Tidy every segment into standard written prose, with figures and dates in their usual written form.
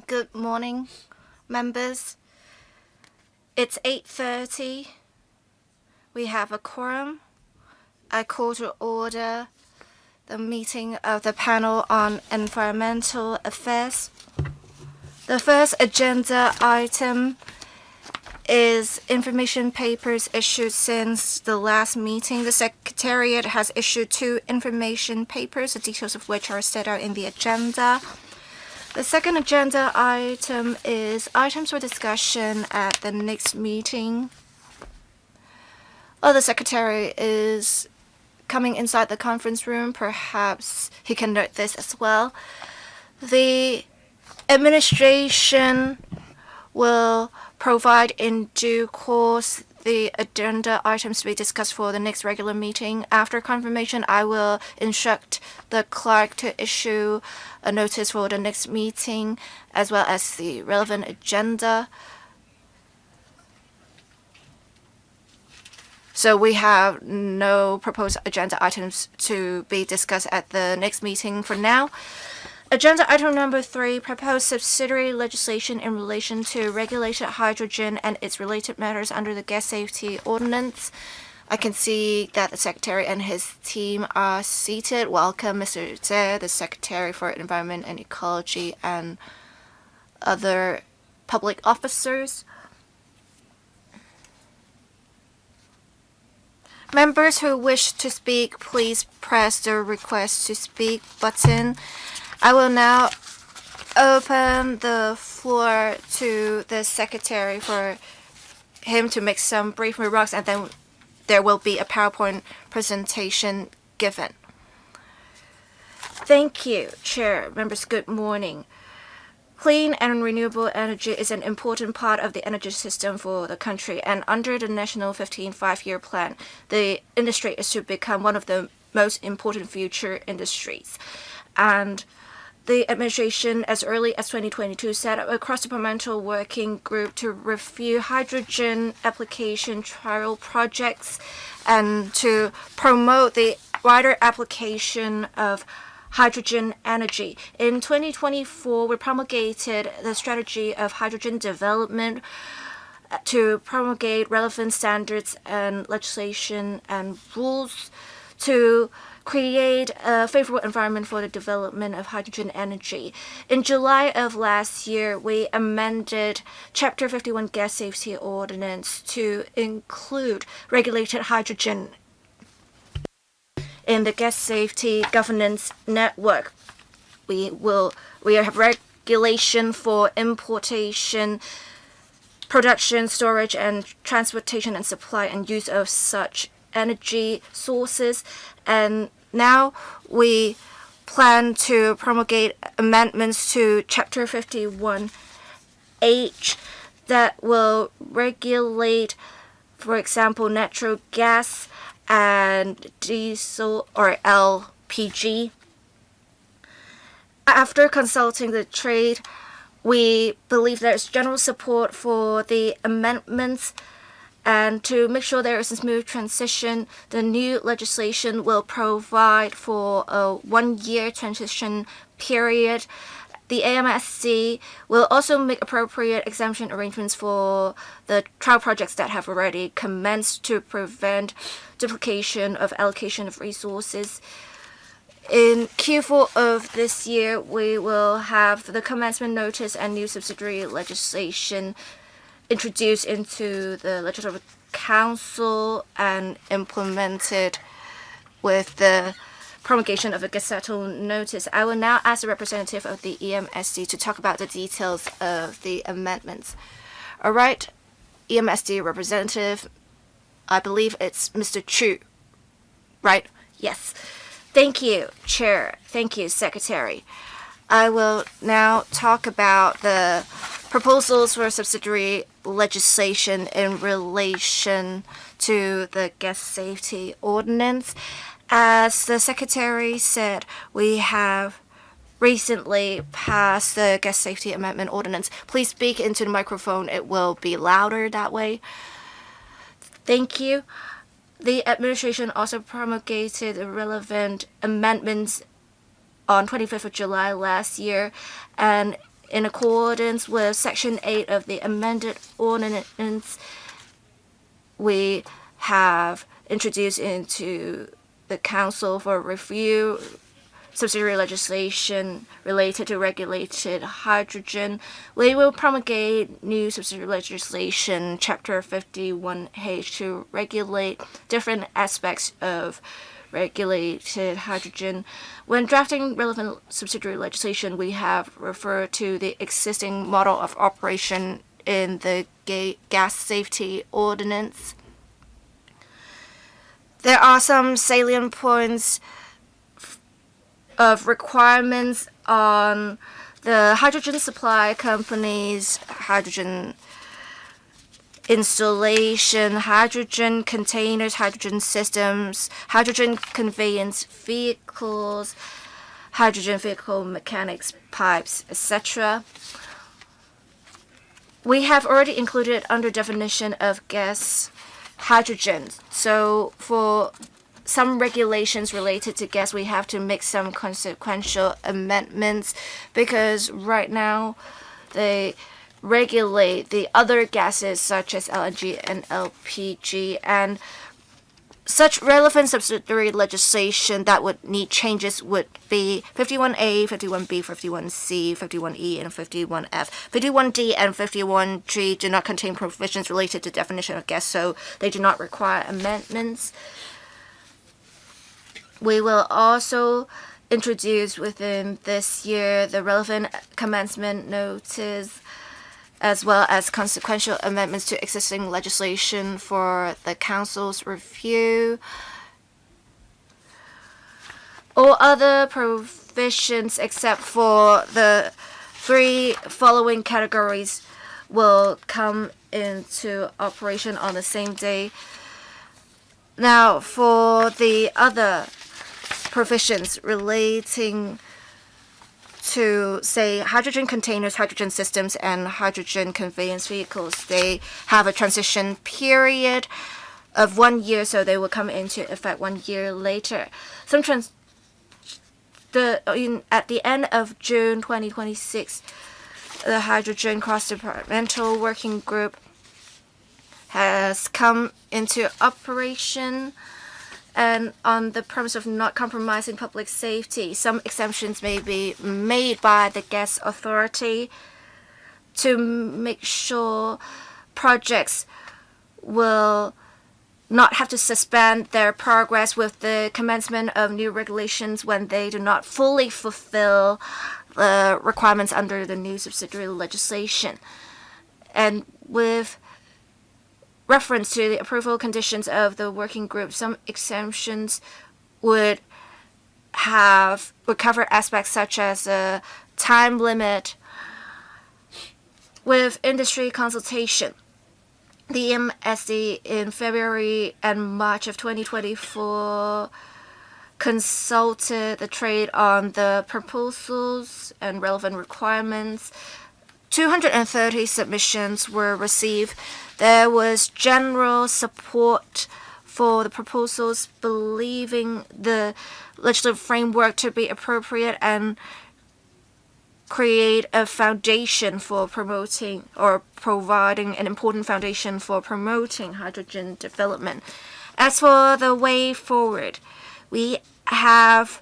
Good morning, members. It's 8:30. We have a quorum. I call to order the meeting of the panel on environmental affairs. The first agenda item is information papers issued since the last meeting. The Secretariat has issued 2 information papers, the details of which are set out in the agenda. The second agenda item is items for discussion at the next meeting. The Secretary is coming inside the conference room. Perhaps he can note this as well. The administration will provide in due course the agenda items to be discussed for the next regular meeting. After confirmation, I will instruct the clerk to issue a notice for the next meeting as well as the relevant agenda. So we have no proposed agenda items to be discussed at the next meeting for now. Agenda item number 3, proposed subsidiary legislation in relation to regulated hydrogen and its related matters under the Gas Safety Ordinance. I can see that the Secretary and his team are seated. Welcome, Mr. Zhe, the Secretary for Environment and Ecology, and other public officers. Members who wish to speak, please press the request to speak button. I will now open the floor to the Secretary for him to make some brief remarks, and then there will be a PowerPoint presentation given. Thank you, Chair. Members, good morning. Clean and renewable energy is an important part of the energy system for the country, and under the National 15 5-year plan, the industry is to become one of the most important future industries. And the administration, as early as 2022, set up a cross-departmental working group to review hydrogen application trial projects and to promote the wider application of hydrogen energy. In 2024, we promulgated the strategy of hydrogen development to promulgate relevant standards and legislation and rules to create a favorable environment for the development of hydrogen energy. In July of last year, we amended Chapter 51 Gas Safety Ordinance to include regulated hydrogen in the gas safety governance network. We have regulation for importation, production, storage, and transportation and supply and use of such energy sources. And now we plan to promulgate amendments to Chapter 51H that will regulate, for example, natural gas and diesel or LPG. After consulting the trade, we believe there is general support for the amendments, and to make sure there is a smooth transition, the new legislation will provide for a 1-year transition period. The AMSC will also make appropriate exemption arrangements for the trial projects that have already commenced to prevent duplication of allocation of resources. In Q4 of this year, we will have the commencement notice and new subsidiary legislation introduced into the Legislative Council and implemented with the promulgation of a gazettal notice. I will now ask the representative of the EMSD to talk about the details of the amendments. All right, EMSD representative, I believe it's Mr. Chu, right? Yes. Thank you, Chair. Thank you, Secretary. I will now talk about the proposals for subsidiary legislation in relation to the Gas Safety Ordinance. As the Secretary said, we have recently passed the Gas Safety Amendment Ordinance. Please speak into the microphone. It will be louder that way. Thank you. The administration also promulgated the relevant amendments on 25th of July last year, and in accordance with Section 8 of the amended ordinance, we have introduced into the Council for review subsidiary legislation related to regulated hydrogen. We will promulgate new subsidiary legislation, Chapter 51H, to regulate different aspects of regulated hydrogen. When drafting relevant subsidiary legislation, we have referred to the existing model of operation in the Gas Safety Ordinance. There are some salient points of requirements on the hydrogen supply companies, hydrogen installation, hydrogen containers, hydrogen systems, hydrogen conveyance vehicles, hydrogen vehicle mechanics, pipes, etc. We have already included under definition of gas hydrogen. So for some regulations related to gas, we have to make some consequential amendments because right now they regulate the other gases such as LNG and LPG, and such relevant subsidiary legislation that would need changes would be 51A, 51B, 51C, 51E, and 51F. 51D and 51G do not contain provisions related to definition of gas, so they do not require amendments. We will also introduce within this year the relevant commencement notice as well as consequential amendments to existing legislation for the Council's review. All other provisions except for the three following categories will come into operation on the same day. Now, for the other provisions relating to, say, hydrogen containers, hydrogen systems, and hydrogen conveyance vehicles, they have a transition period of 1 year, so they will come into effect 1 year later. At the end of June 2026, the Hydrogen Cross-Departmental Working Group has come into operation, and on the premise of not compromising public safety, some exemptions may be made by the gas authority to make sure projects will not have to suspend their progress with the commencement of new regulations when they do not fully fulfill the requirements under the new subsidiary legislation. And with reference to the approval conditions of the working group, some exemptions would cover aspects such as a time limit. With industry consultation, the MSD in February and March of 2024 consulted the trade on the proposals and relevant requirements. 230 submissions were received. There was general support for the proposals, believing the legislative framework to be appropriate and create a foundation for promoting or providing an important foundation for promoting hydrogen development. As for the way forward, we have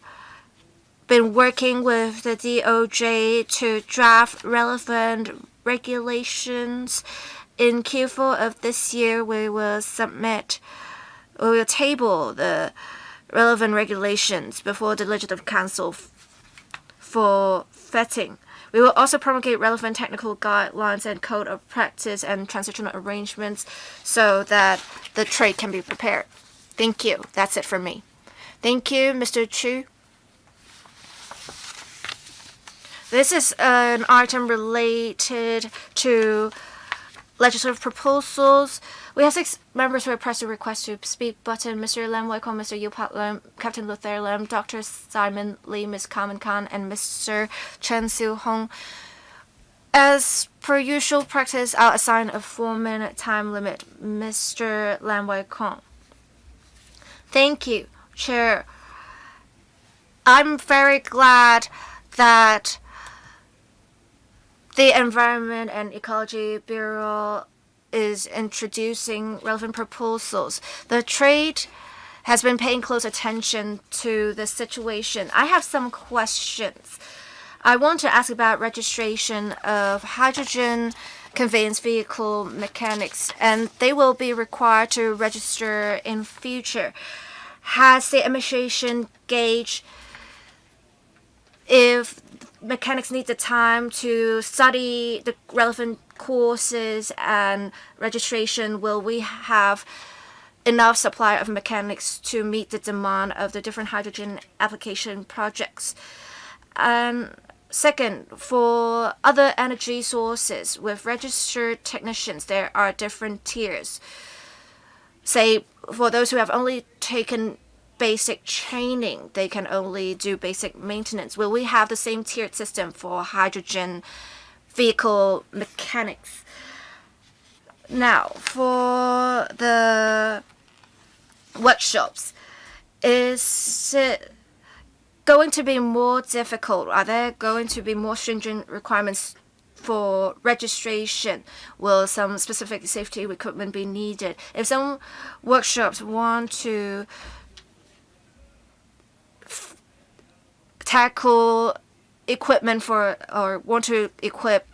been working with the DOJ to draft relevant regulations. In Q4 of this year, we will table the relevant regulations before the Legislative Council for vetting. We will also promulgate relevant technical guidelines and code of practice and transitional arrangements so that the trade can be prepared. Thank you. That's it from me. Thank you, Mr. Chu. This is an item related to legislative proposals. We have 6 members who have pressed the request to speak button: Mr. Lam Wai Kong, Mr. Yu Pat Lam, Captain Luther Lam, Dr. Simon Lee, Ms. Carmen Khan, and Mr. Chen Siu Hong. As per usual practice, I'll assign a 4-minute time limit. Mr. Lam Wai Kong. Thank you, Chair. I'm very glad that the Environment and Ecology Bureau is introducing relevant proposals. The trade has been paying close attention to the situation. I have some questions. I want to ask about registration of hydrogen conveyance vehicle mechanics, and they will be required to register in future. Has the administration gauged if mechanics need the time to study the relevant courses and registration? Will we have enough supply of mechanics to meet the demand of the different hydrogen application projects? And second, for other energy sources with registered technicians, there are different tiers. Say, for those who have only taken basic training, they can only do basic maintenance. Will we have the same tiered system for hydrogen vehicle mechanics? Now, for the workshops, is it going to be more difficult? Are there going to be more stringent requirements for registration? Will some specific safety equipment be needed? If some workshops want to tackle equipment for, or want to equip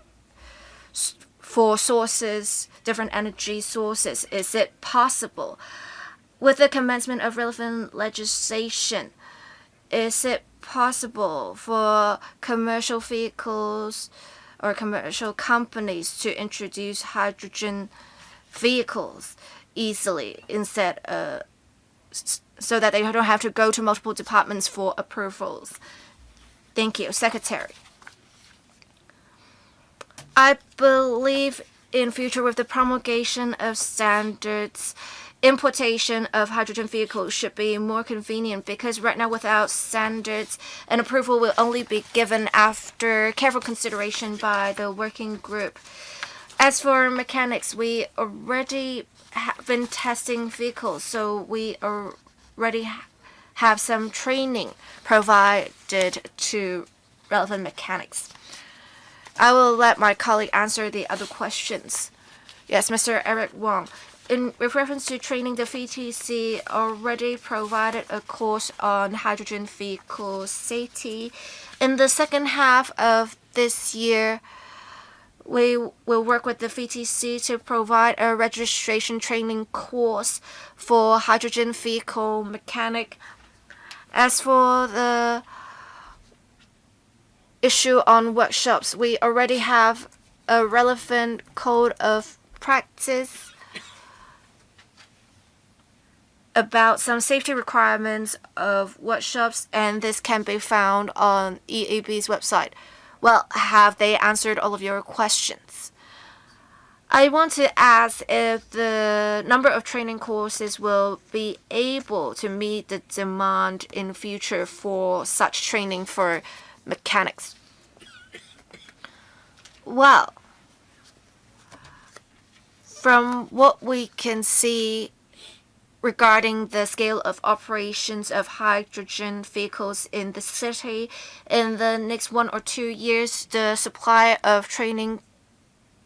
for sources, different energy sources, is it possible? With the commencement of relevant legislation, is it possible for commercial vehicles or commercial companies to introduce hydrogen vehicles easily instead so that they don't have to go to multiple departments for approvals? Thank you, Secretary. I believe in future with the promulgation of standards, importation of hydrogen vehicles should be more convenient, because right now without standards, an approval will only be given after careful consideration by the working group. As for mechanics, we already have been testing vehicles, so we already have some training provided to relevant mechanics. I will let my colleague answer the other questions. Yes, Mr. Eric Wong. With reference to training, the VTC already provided a course on hydrogen vehicle safety. In the second half of this year, we will work with the VTC to provide a registration training course for hydrogen vehicle mechanic. As for the issue on workshops, we already have a relevant code of practice about some safety requirements of workshops, and this can be found on EAB's website. Well, have they answered all of your questions? I want to ask if the number of training courses will be able to meet the demand in future for such training for mechanics. Well, from what we can see regarding the scale of operations of hydrogen vehicles in the city, in the next 1 or 2 years, the supply of training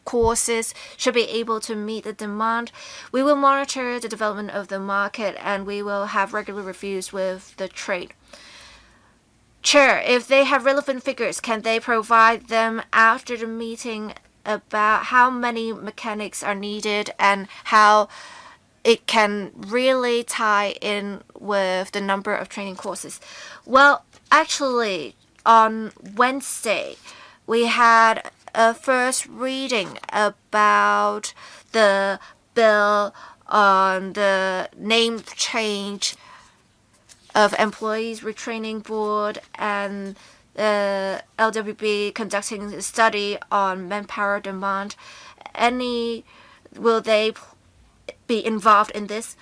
courses should be able to meet the demand. We will monitor the development of the market, and we will have regular reviews with the trade. Chair, if they have relevant figures, can they provide them after the meeting about how many mechanics are needed and how it can really tie in with the number of training courses? Well, actually, on Wednesday, we had a first reading about the bill on the name change of Employees Retraining Board, and the LWB conducting a study on manpower demand. Will they be involved in this?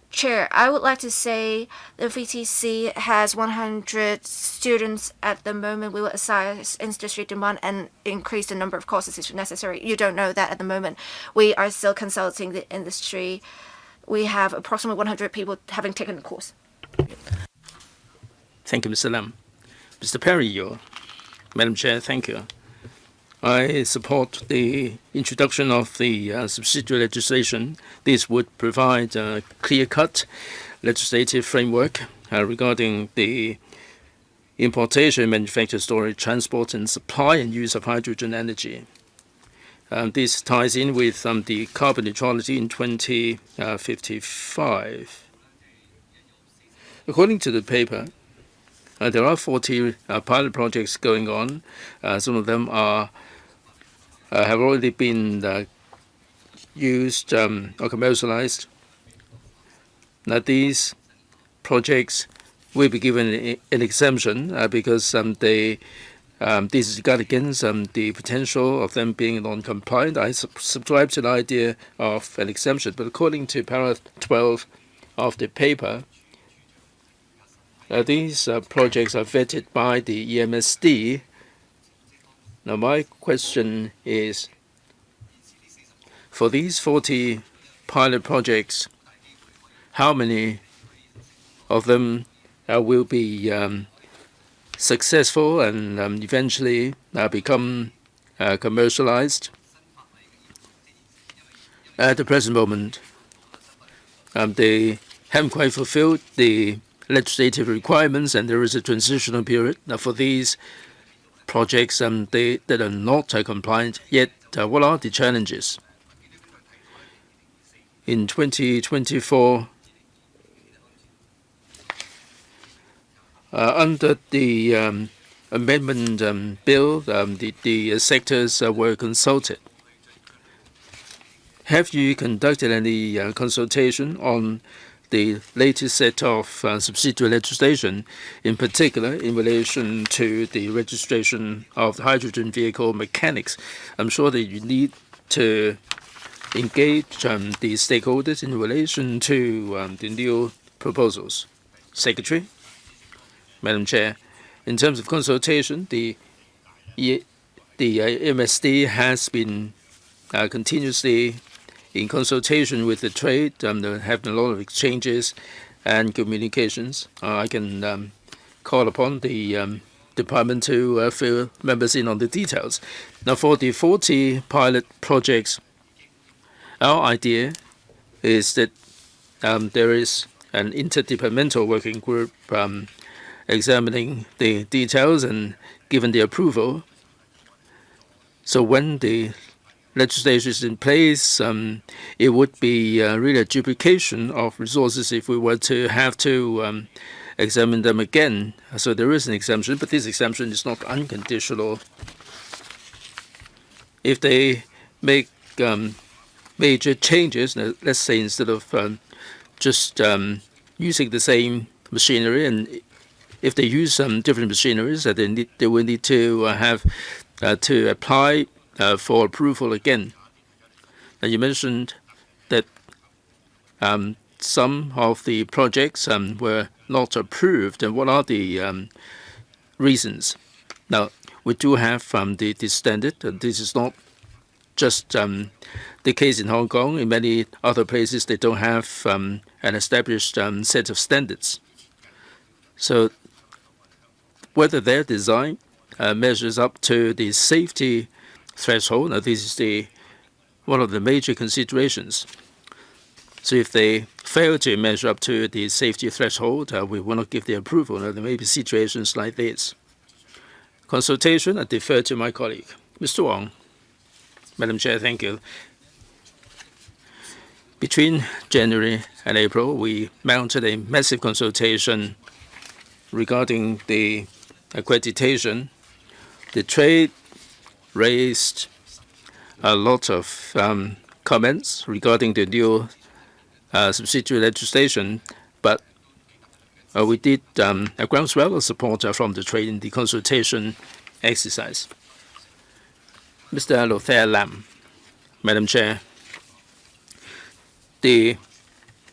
Chair, I would like to say the VTC has 100 students at the moment. We will assess industry demand and increase the number of courses if necessary. You don't know that at the moment. We are still consulting the industry. We have approximately 100 people having taken the course. Thank you, Mr. Lam. Mr. Perry, Madam Chair, thank you. I support the introduction of the subsidiary legislation. This would provide a clear-cut legislative framework regarding the importation, manufacture, storage, transport, and supply and use of hydrogen energy. This ties in with the carbon neutrality in 2055. According to the paper, there are 40 pilot projects going on. Some of them have already been used or commercialized. Now, these projects will be given an exemption because this is guard against the potential of them being non-compliant. I subscribe to the idea of an exemption, but according to paragraph 12 of the paper, these projects are vetted by the EMSD. Now, my question is, for these 40 pilot projects, how many of them will be successful and eventually become commercialized? At the present moment, they haven't quite fulfilled the legislative requirements, and there is a transitional period. Now, for these projects that are not compliant yet, what are the challenges? In 2024, under the amendment bill, the sectors were consulted. Have you conducted any consultation on the latest set of subsidiary legislation, in particular in relation to the registration of hydrogen vehicle mechanics? I'm sure that you need to engage the stakeholders in relation to the new proposals. Secretary? Madam Chair, in terms of consultation, the MSD has been continuously in consultation with the trade. There have been a lot of exchanges and communications. I can call upon the department to fill members in on the details. Now, for the 40 pilot projects, our idea is that there is an interdepartmental working group examining the details and given the approval. So when the legislation is in place, it would be really a duplication of resources if we were to have to examine them again. So there is an exemption, but this exemption is not unconditional. If they make major changes, let's say instead of just using the same machinery, and if they use some different machineries, they will need to have to apply for approval again. Now, you mentioned that some of the projects were not approved, and what are the reasons? Now, we do have the standard, and this is not just the case in Hong Kong. In many other places, they don't have an established set of standards. So whether their design measures up to the safety threshold, now this is one of the major considerations. So if they fail to measure up to the safety threshold, we will not give the approval. Now, there may be situations like this. Consultation, I defer to my colleague. Mr. Wong. Madam Chair, thank you. Between January and April, we mounted a massive consultation regarding the accreditation. The trade raised a lot of comments regarding the new subsidiary legislation, but we did a groundswell of support from the trade in the consultation exercise. Mr. Lothair Lam. Madam Chair, the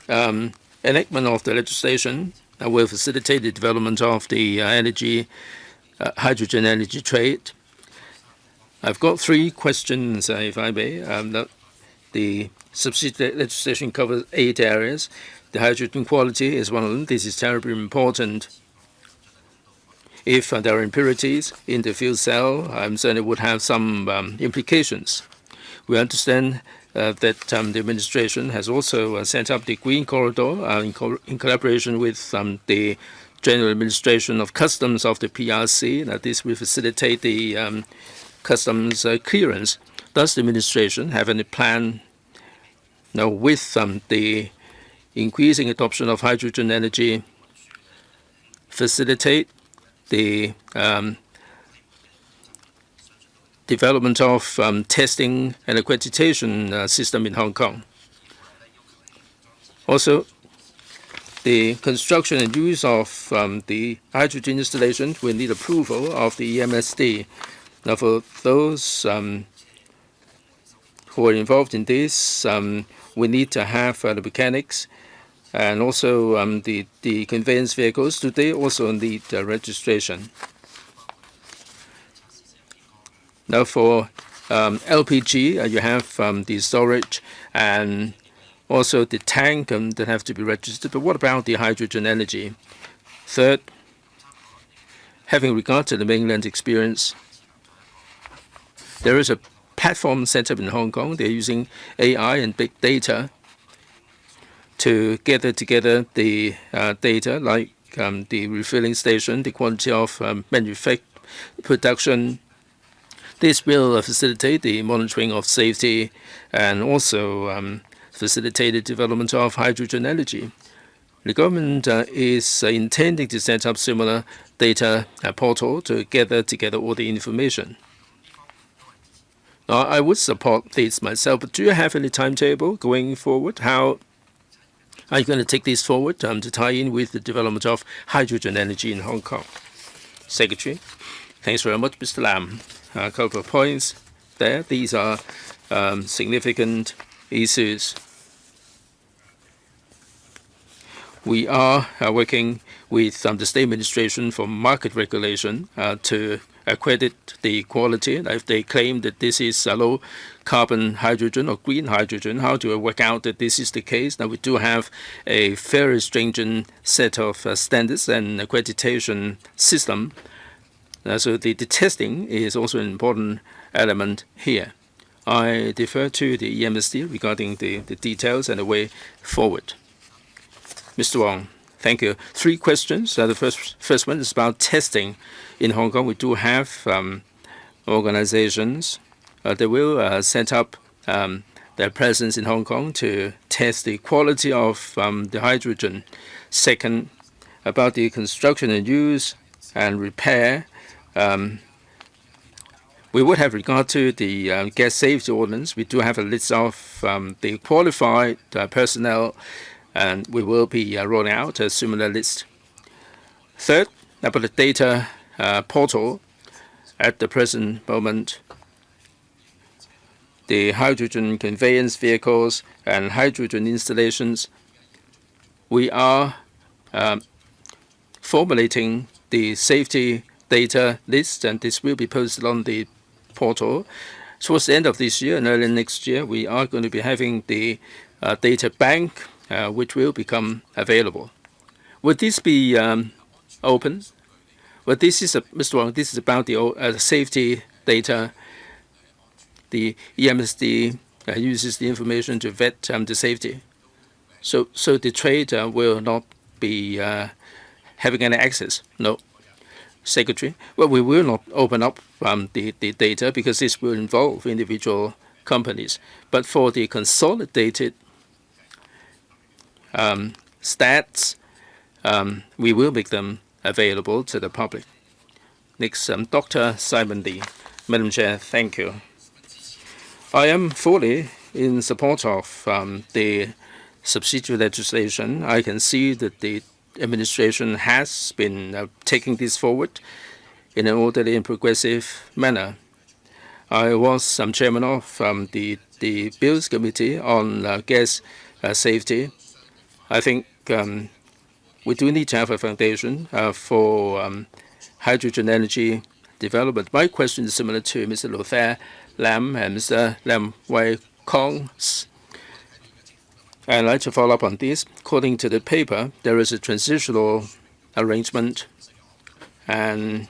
enactment of the legislation will facilitate the development of the hydrogen energy trade. I've got three questions, if I may. The subsidiary legislation covers 8 areas. The hydrogen quality is one of them. This is terribly important. If there are impurities in the fuel cell, then it would have some implications. We understand that the administration has also set up the Green Corridor in collaboration with the General Administration of Customs of the PRC. This will facilitate the customs clearance. Does the administration have any plan with the increasing adoption of hydrogen energy, facilitate the development of testing and accreditation system in Hong Kong? Also, the construction and use of the hydrogen installation will need approval of the EMSD. Now, for those who are involved in this, we need to have the mechanics and also the conveyance vehicles. Do they also need registration? Now, for LPG, you have the storage and also the tank that have to be registered. But what about the hydrogen energy? Third, having regard to the mainland experience, there is a platform set up in Hong Kong. They're using AI and big data to gather together the data like the refilling station, the quantity of production. This will facilitate the monitoring of safety and also facilitate the development of hydrogen energy. The government is intending to set up similar data portal to gather together all the information. Now, I would support this myself, but do you have any timetable going forward? How are you going to take this forward to tie in with the development of hydrogen energy in Hong Kong? Secretary, thanks very much, Mr. Lam. A couple of points there. These are significant issues. We are working with the state administration for market regulation to accredit the quality. If they claim that this is low carbon hydrogen or green hydrogen, how do I work out that this is the case? Now, we do have a very stringent set of standards and accreditation system. So the testing is also an important element here. I defer to the EMSD regarding the details and the way forward. Mr. Wong, thank you. 3 questions. The first one is about testing in Hong Kong. We do have organizations that will set up their presence in Hong Kong to test the quality of the hydrogen. Second, about the construction and use and repair. We would have regard to the Gas Safety Ordinance. We do have a list of the qualified personnel, and we will be rolling out a similar list. Third, about the data portal. At the present moment, the hydrogen conveyance vehicles and hydrogen installations, we are formulating the safety data list, and this will be posted on the portal. Towards the end of this year and early next year, we are going to be having the data bank, which will become available. Would this be open? Well, this is Mr. Wong. This is about the safety data. The EMSD uses the information to vet the safety. So the trade will not be having any access. No. Secretary, well, we will not open up the data because this will involve individual companies. But for the consolidated stats, we will make them available to the public. Next, Dr. Simon Lee. Madam Chair, thank you. I am fully in support of the subsidiary legislation. I can see that the administration has been taking this forward in an orderly and progressive manner. I was chairman of the Bills Committee on gas safety. I think we do need to have a foundation for hydrogen energy development. My question is similar to Mr. Lothair Lam and Mr. Lam Wai Kong's. I'd like to follow up on this. According to the paper, there is a transitional arrangement And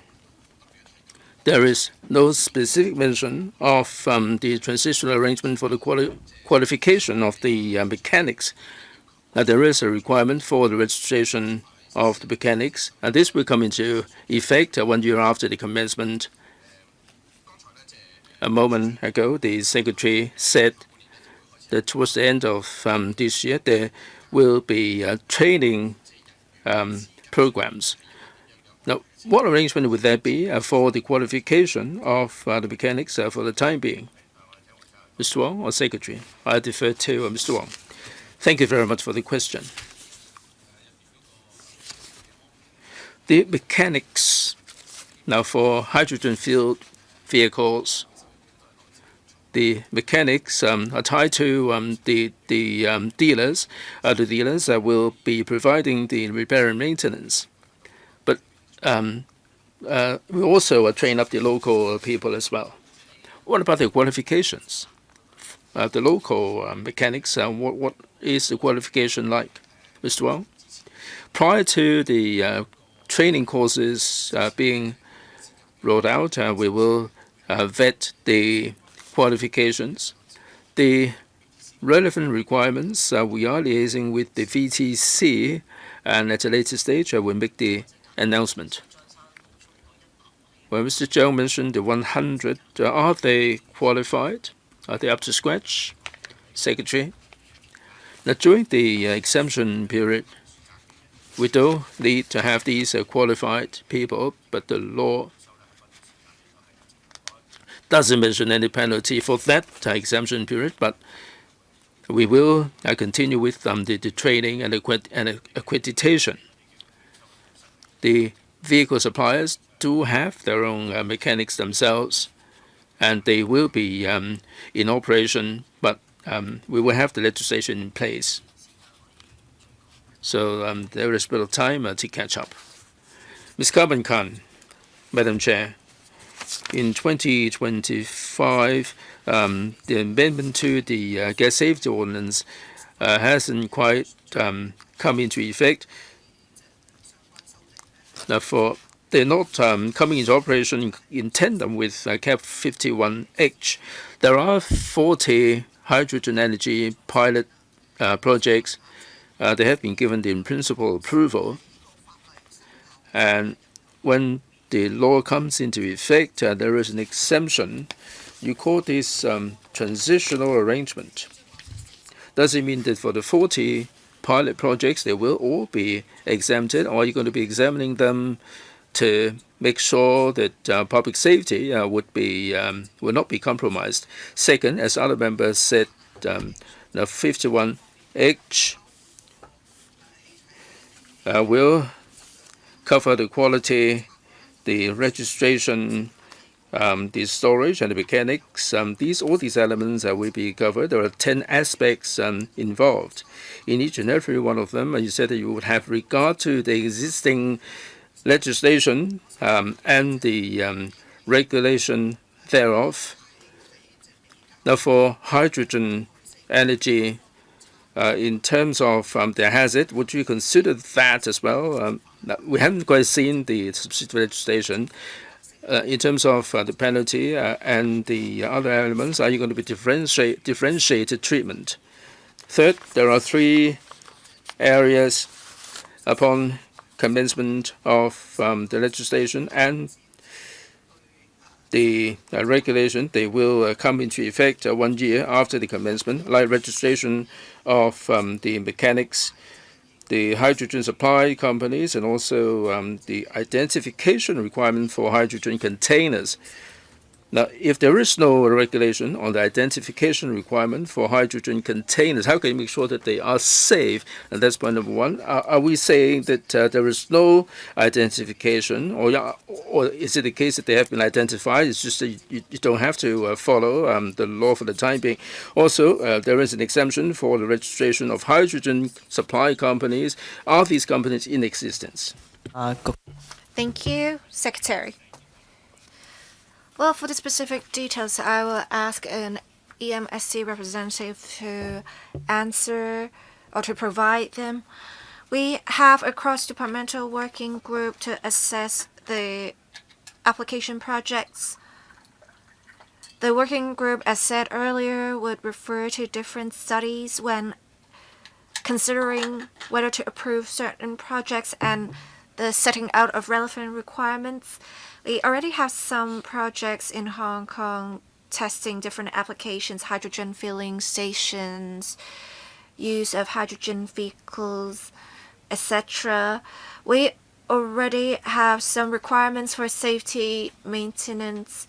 there is no specific mention of the transitional arrangement for the qualification of the mechanics. There is a requirement for the registration of the mechanics, and this will come into effect 1 year after the commencement. A moment ago, the Secretary said that towards the end of this year, there will be training programs. Now, what arrangement would there be for the qualification of the mechanics for the time being? Mr. Wong or Secretary? I defer to Mr. Wong. Thank you very much for the question. The mechanics now for hydrogen-fueled vehicles, the mechanics are tied to the dealers. The dealers will be providing the repair and maintenance. But we also train up the local people as well. What about the qualifications? The local mechanics, what is the qualification like? Mr. Wong? Prior to the training courses being rolled out, we will vet the qualifications. The relevant requirements, we are liaising with the VTC, and at a later stage, we'll make the announcement. Well, Mr. Zhou mentioned the 100. Are they qualified? Are they up to scratch? Secretary? Now, during the exemption period, we do need to have these qualified people, but the law doesn't mention any penalty for that exemption period, but we will continue with the training and accreditation. The vehicle suppliers do have their own mechanics themselves, and they will be in operation, but we will have the legislation in place. So there is a bit of time to catch up. Ms. Carbon Khan, Madam Chair, in 2025, the amendment to the Gas Safety Ordinance hasn't quite come into effect. Now, they're not coming into operation in tandem with CAP 51H. There are 40 hydrogen energy pilot projects. They have been given the in-principle approval. And when the law comes into effect, there is an exemption. You call this transitional arrangement. Does it mean that for the 40 pilot projects, they will all be exempted, or are you going to be examining them to make sure that public safety will not be compromised? Second, as other members said, the 51H will cover the quality, the registration, the storage, and the mechanics. All these elements will be covered. There are 10 aspects involved in each and every one of them. And you said that you would have regard to the existing legislation and the regulation thereof. Now, for hydrogen energy, in terms of the hazard, would you consider that as well? We haven't quite seen the subsidiary legislation. In terms of the penalty and the other elements, are you going to be differentiated treatment? Third, there are 3 areas upon commencement of the legislation and the regulation. They will come into effect 1 year after the commencement, like registration of the mechanics, the hydrogen supply companies, and also the identification requirement for hydrogen containers. Now, if there is no regulation on the identification requirement for hydrogen containers, how can you make sure that they are safe? And that's point number 1. Are we saying that there is no identification, or is it the case that they have been identified? It's just that you don't have to follow the law for the time being. Also, there is an exemption for the registration of hydrogen supply companies. Are these companies in existence? Thank you, Secretary. Well, for the specific details, I will ask an EMSC representative to answer or to provide them. We have a cross-departmental working group to assess the application projects. The working group, as said earlier, would refer to different studies when considering whether to approve certain projects and the setting out of relevant requirements. We already have some projects in Hong Kong testing different applications, hydrogen filling stations, use of hydrogen vehicles, etc. We already have some requirements for safety maintenance.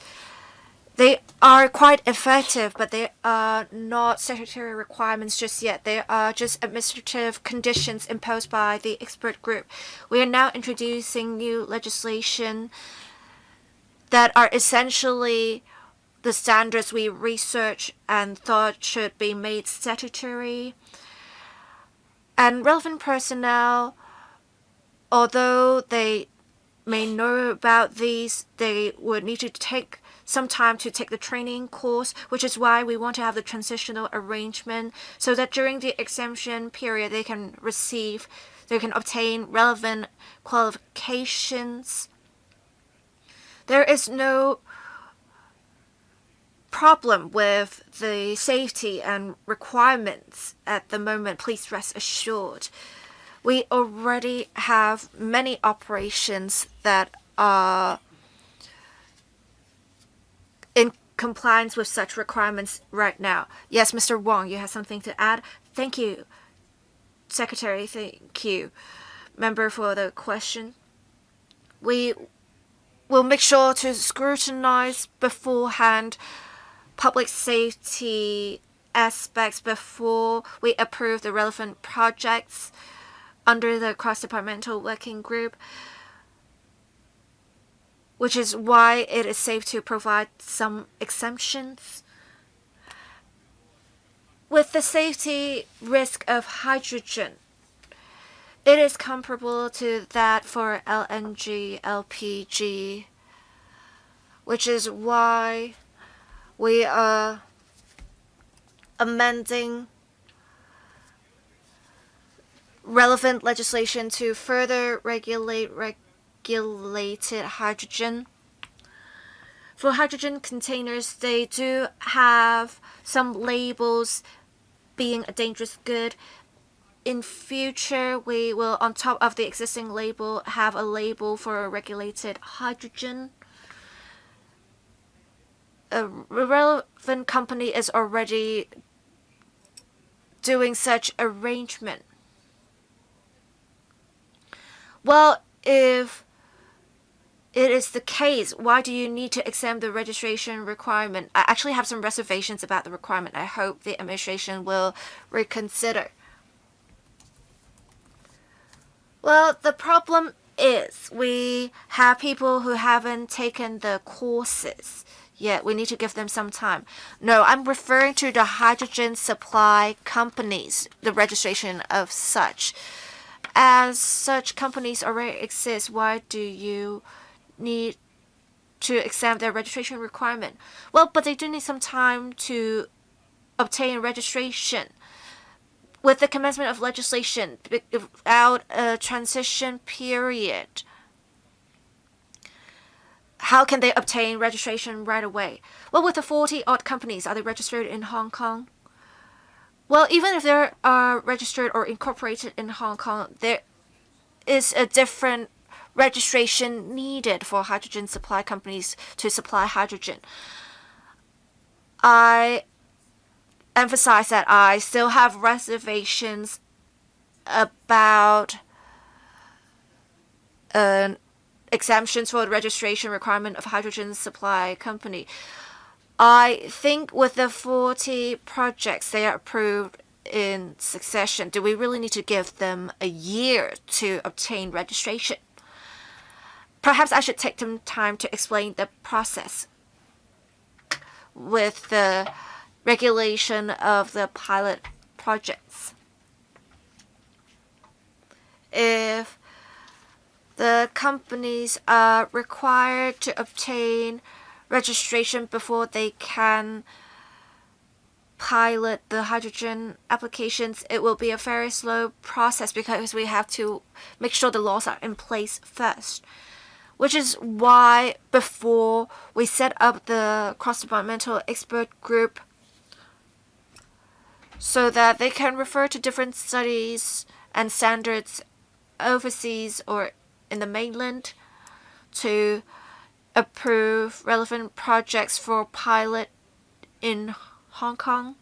They are quite effective, but they are not statutory requirements just yet. They are just administrative conditions imposed by the expert group. We are now introducing new legislation that are essentially the standards we researched and thought should be made statutory. And relevant personnel, although they may know about these, they would need to take some time to take the training course, which is why we want to have the transitional arrangement so that during the exemption period they can obtain relevant qualifications. There is no problem with the safety and requirements at the moment, please rest assured. We already have many operations that are in compliance with such requirements right now. Yes, Mr. Wong, you have something to add? Thank you, Secretary. Thank you, member, for the question. We will make sure to scrutinize beforehand public safety aspects before we approve the relevant projects under the cross-departmental working group, which is why it is safe to provide some exemptions. With the safety risk of hydrogen, it is comparable to that for LNG, LPG, which is why we are amending relevant legislation to further regulate regulated hydrogen. For hydrogen containers, they do have some labels being a dangerous good. In future, we will, on top of the existing label, have a label for regulated hydrogen. A relevant company is already doing such arrangement. Well, if it is the case, why do you need to exempt the registration requirement? I actually have some reservations about the requirement. I hope the administration will reconsider. Well, the problem is we have people who haven't taken the courses yet. We need to give them some time. No, I'm referring to the hydrogen supply companies, the registration of such. As such companies already exist, why do you need to exempt their registration requirement? Well, but they do need some time to obtain registration. With the commencement of legislation, without a transition period, how can they obtain registration right away? Well, with the 40-odd companies, are they registered in Hong Kong? Well, even if they are registered or incorporated in Hong Kong, there is a different registration needed for hydrogen supply companies to supply hydrogen. I emphasize that I still have reservations about exemptions for the registration requirement of hydrogen supply company. I think with the 40 projects they are approved in succession, do we really need to give them a year to obtain registration? Perhaps I should take some time to explain the process with the regulation of the pilot projects. If the companies are required to obtain registration before they can pilot the hydrogen applications, it will be a very slow process because we have to make sure the laws are in place first. which is why before we set up the cross-departmental expert group so that they can refer to different studies and standards overseas or in the mainland to approve relevant projects for pilot in Hong Kong.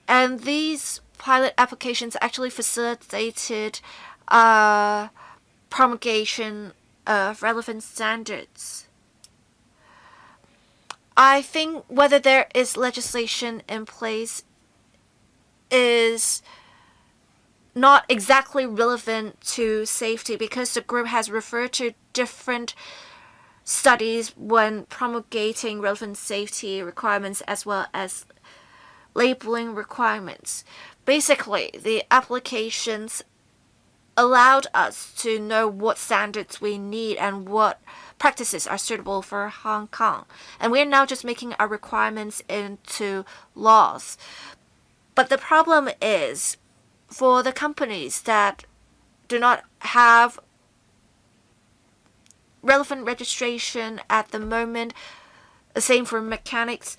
And these pilot applications actually facilitated promulgation of relevant standards. I think whether there is legislation in place is not exactly relevant to safety because the group has referred to different studies when promulgating relevant safety requirements as well as labeling requirements. Basically, the applications allowed us to know what standards we need and what practices are suitable for Hong Kong. And we're now just making our requirements into laws. But the problem is, for the companies that do not have relevant registration at the moment, the same for mechanics,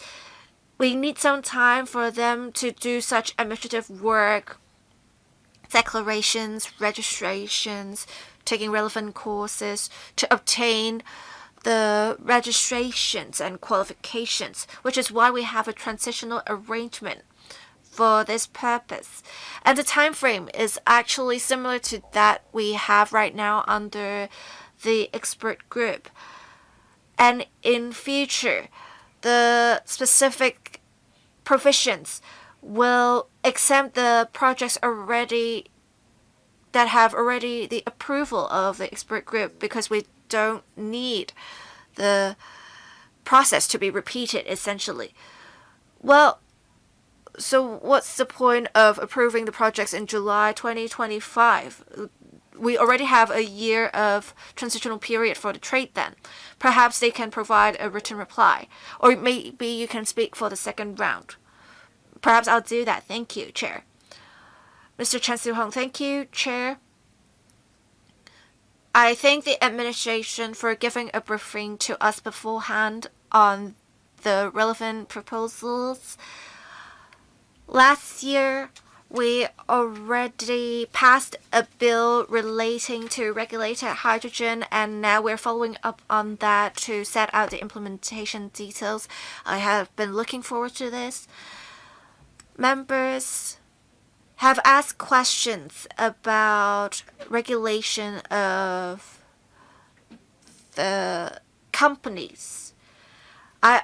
we need some time for them to do such administrative work, declarations, registrations, taking relevant courses to obtain the registrations and qualifications, which is why we have a transitional arrangement for this purpose. And the time frame is actually similar to that we have right now under the expert group. And in future, the specific provisions will exempt the projects that have already the approval of the expert group because we don't need the process to be repeated, essentially. Well, so what's the point of approving the projects in July 2025? We already have a year of transitional period for the trade then. Perhaps they can provide a written reply. Or maybe you can speak for the second round. Perhaps I'll do that. Thank you, Chair. Mr. Chen Su-hong, thank you, Chair. I thank the administration for giving a briefing to us beforehand on the relevant proposals. Last year, we already passed a bill relating to regulated hydrogen, and now we're following up on that to set out the implementation details. I have been looking forward to this. Members have asked questions about regulation of the companies. I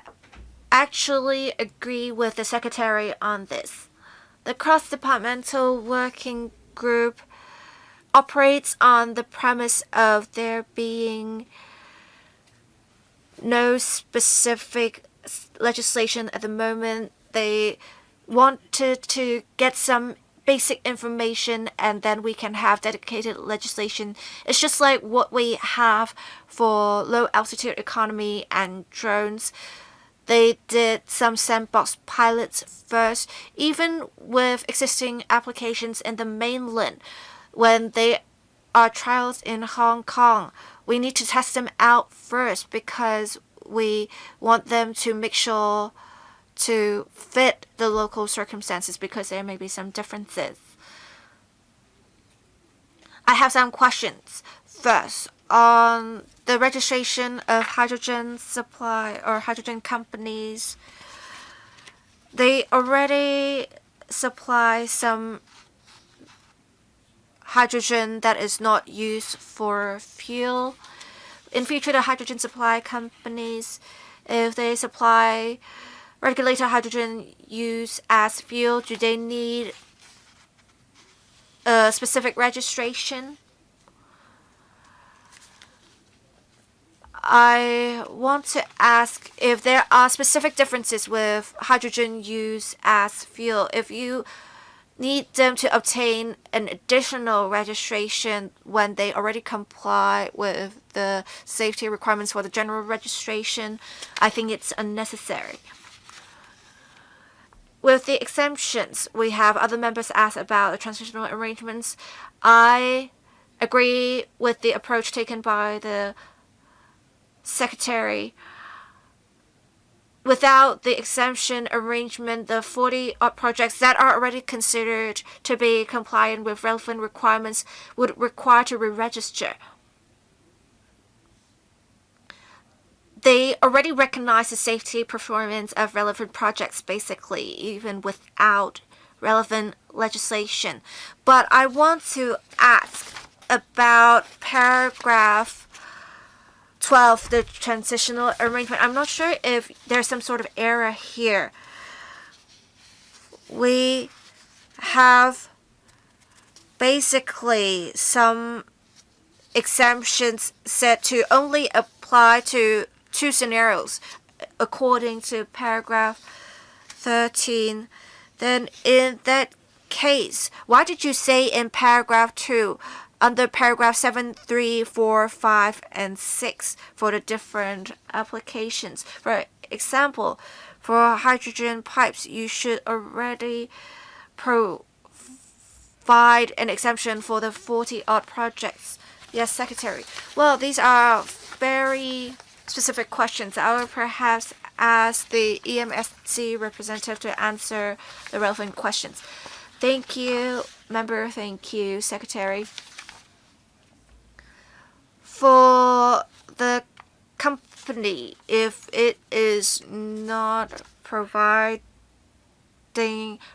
actually agree with the Secretary on this. The cross-departmental working group operates on the premise of there being no specific legislation at the moment. They wanted to get some basic information and then we can have dedicated legislation. It's just like what we have for low altitude economy and drones. They did some sandbox pilots first, even with existing applications in the mainland. When they are trials in Hong Kong, we need to test them out first because we want them to make sure to fit the local circumstances because there may be some differences. I have some questions. First, on the registration of hydrogen supply or hydrogen companies, they already supply some hydrogen that is not used for fuel. In future, the hydrogen supply companies, if they supply regulated hydrogen used as fuel, do they need a specific registration? I want to ask if there are specific differences with hydrogen used as fuel. If you need them to obtain an additional registration when they already comply with the safety requirements for the general registration, I think it's unnecessary. With the exemptions, we have other members ask about the transitional arrangements. I agree with the approach taken by the Secretary. Without the exemption arrangement, the 40 projects that are already considered to be compliant with relevant requirements would require to re-register. They already recognize the safety performance of relevant projects, basically, even without relevant legislation. But I want to ask about paragraph 12, the transitional arrangement. I'm not sure if there's some sort of error here. We have basically some exemptions set to only apply to 2 scenarios according to paragraph 13. Then in that case, why did you say in paragraph 2 under paragraph 7, 3, 4, 5, and 6 for the different applications? For example, for hydrogen pipes, you should already provide an exemption for the 40-odd projects. Yes, Secretary. Well, these are very specific questions. I will perhaps ask the EMSC representative to answer the relevant questions. Thank you, member. Thank you, Secretary. For the company, if it is not providing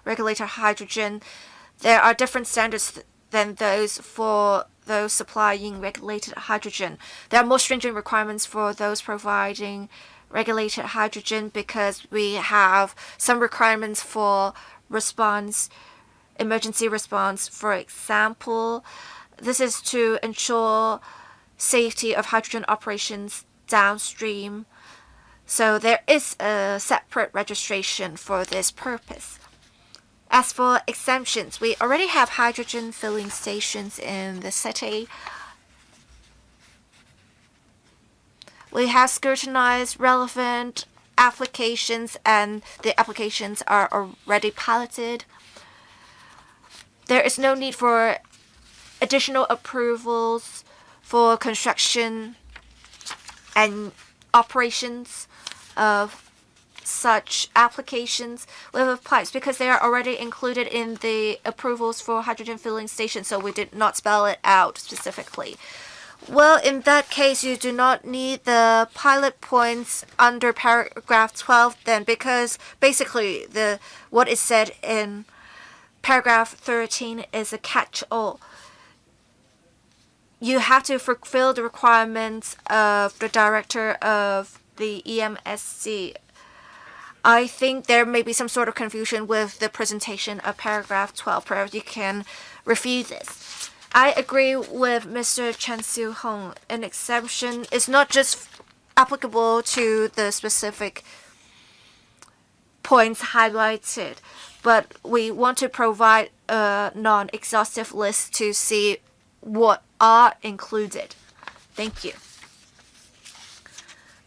regulated hydrogen, there are different standards than those for those supplying regulated hydrogen. There are more stringent requirements for those providing regulated hydrogen because we have some requirements for emergency response. For example, this is to ensure safety of hydrogen operations downstream. So there is a separate registration for this purpose. As for exemptions, we already have hydrogen filling stations in the city. We have scrutinized relevant applications, and the applications are already piloted. There is no need for additional approvals for construction and operations of such applications with pipes because they are already included in the approvals for hydrogen filling stations, so we did not spell it out specifically. Well, in that case, you do not need the pilot points under paragraph 12 then, because basically what is said in paragraph 13 is a catch-all. You have to fulfill the requirements of the director of the EMSC. I think there may be some sort of confusion with the presentation of paragraph 12. Perhaps you can refute this. I agree with Mr. Chen Siu-hong. An exemption is not just applicable to the specific points highlighted, but we want to provide a non-exhaustive list to see what are included. Thank you.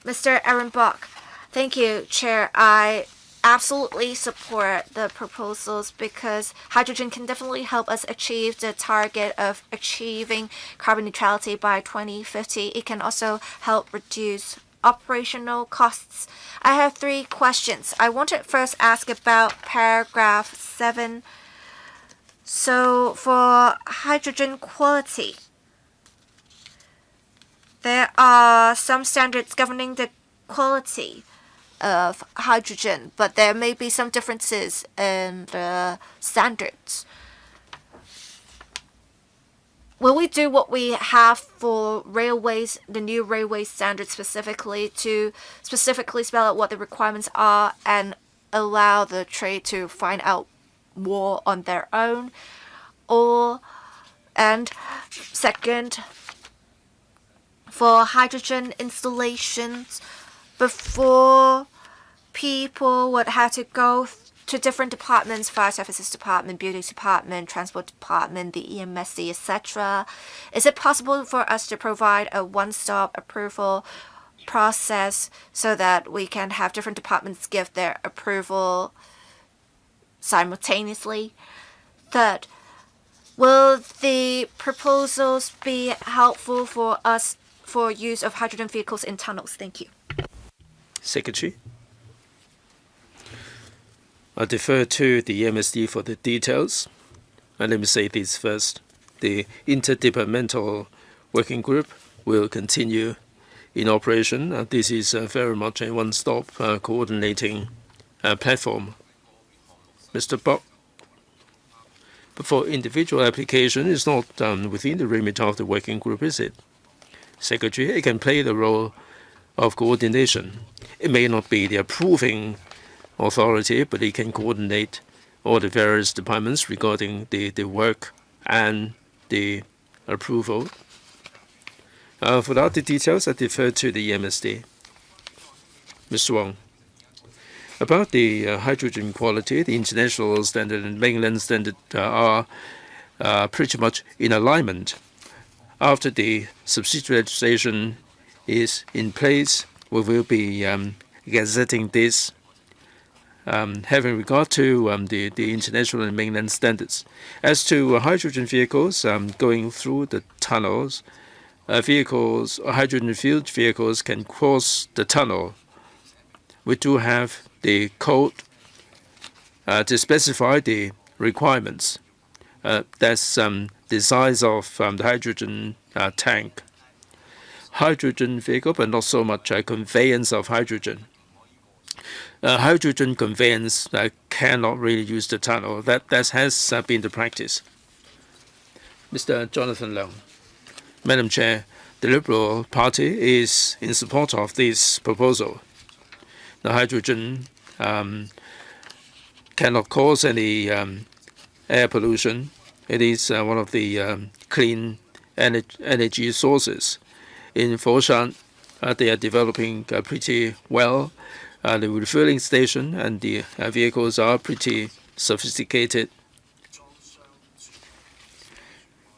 Mr. Aaron Bach. Thank you, Chair. I absolutely support the proposals because hydrogen can definitely help us achieve the target of achieving carbon neutrality by 2050. It can also help reduce operational costs. I have 3 questions. I want to first ask about paragraph 7. So for hydrogen quality, there are some standards governing the quality of hydrogen, but there may be some differences in the standards. Will we do what we have for railways, the new railway standards specifically, to specifically spell out what the requirements are and allow the trade to find out more on their own? And second, for hydrogen installations, before people would have to go to different departments, fire services department, building department, transport department, the EMSC, etc. Is it possible for us to provide a one-stop approval process so that we can have different departments give their approval simultaneously? Third, Will the proposals be helpful for us for use of hydrogen vehicles in tunnels? Thank you. Secretary. I defer to the MSD for the details. And let me say this first. The interdepartmental working group will continue in operation. This is very much a one-stop coordinating platform. Mr. Bob, but for individual application, it's not within the remit of the working group, is it? Secretary, it can play the role of coordination. It may not be the approving authority, but it can coordinate all the various departments regarding the work and the approval. For the other details, I defer to the MSD. Mr. Wong. About the hydrogen quality, the international standard and mainland standard are pretty much in alignment. After the subsidiary legislation is in place, we will be gazetting this, having regard to the international and mainland standards. As to hydrogen vehicles going through the tunnels, hydrogen-fueled vehicles can cross the tunnel. We do have the code to specify the requirements. That's the size of the hydrogen tank. Hydrogen vehicle, but not so much conveyance of hydrogen. Hydrogen conveyance cannot really use the tunnel. That has been the practice. Mr. Jonathan Leung. Madam Chair, the Liberal Party is in support of this proposal. The hydrogen cannot cause any air pollution. It is one of the clean energy sources. In Foshan, they are developing pretty well. The refueling station and the vehicles are pretty sophisticated.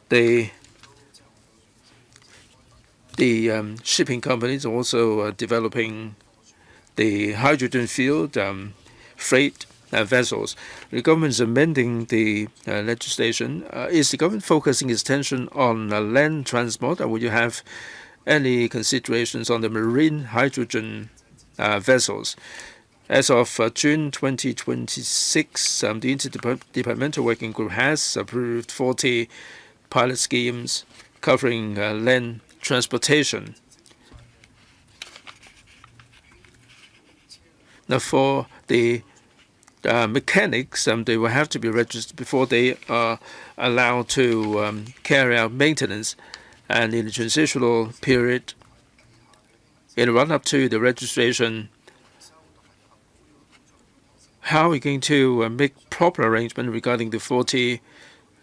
The shipping companies are also developing the hydrogen-fueled freight vessels. The government is amending the legislation. Is the government focusing its attention on land transport, or will you have any considerations on the marine hydrogen vessels? As of June 2026, the Interdepartmental Working Group has approved 40 pilot schemes covering land transportation. Now, for the mechanics, they will have to be registered before they are allowed to carry out maintenance. And in the transitional period, in the run-up to the registration, how are we going to make proper arrangement regarding the 40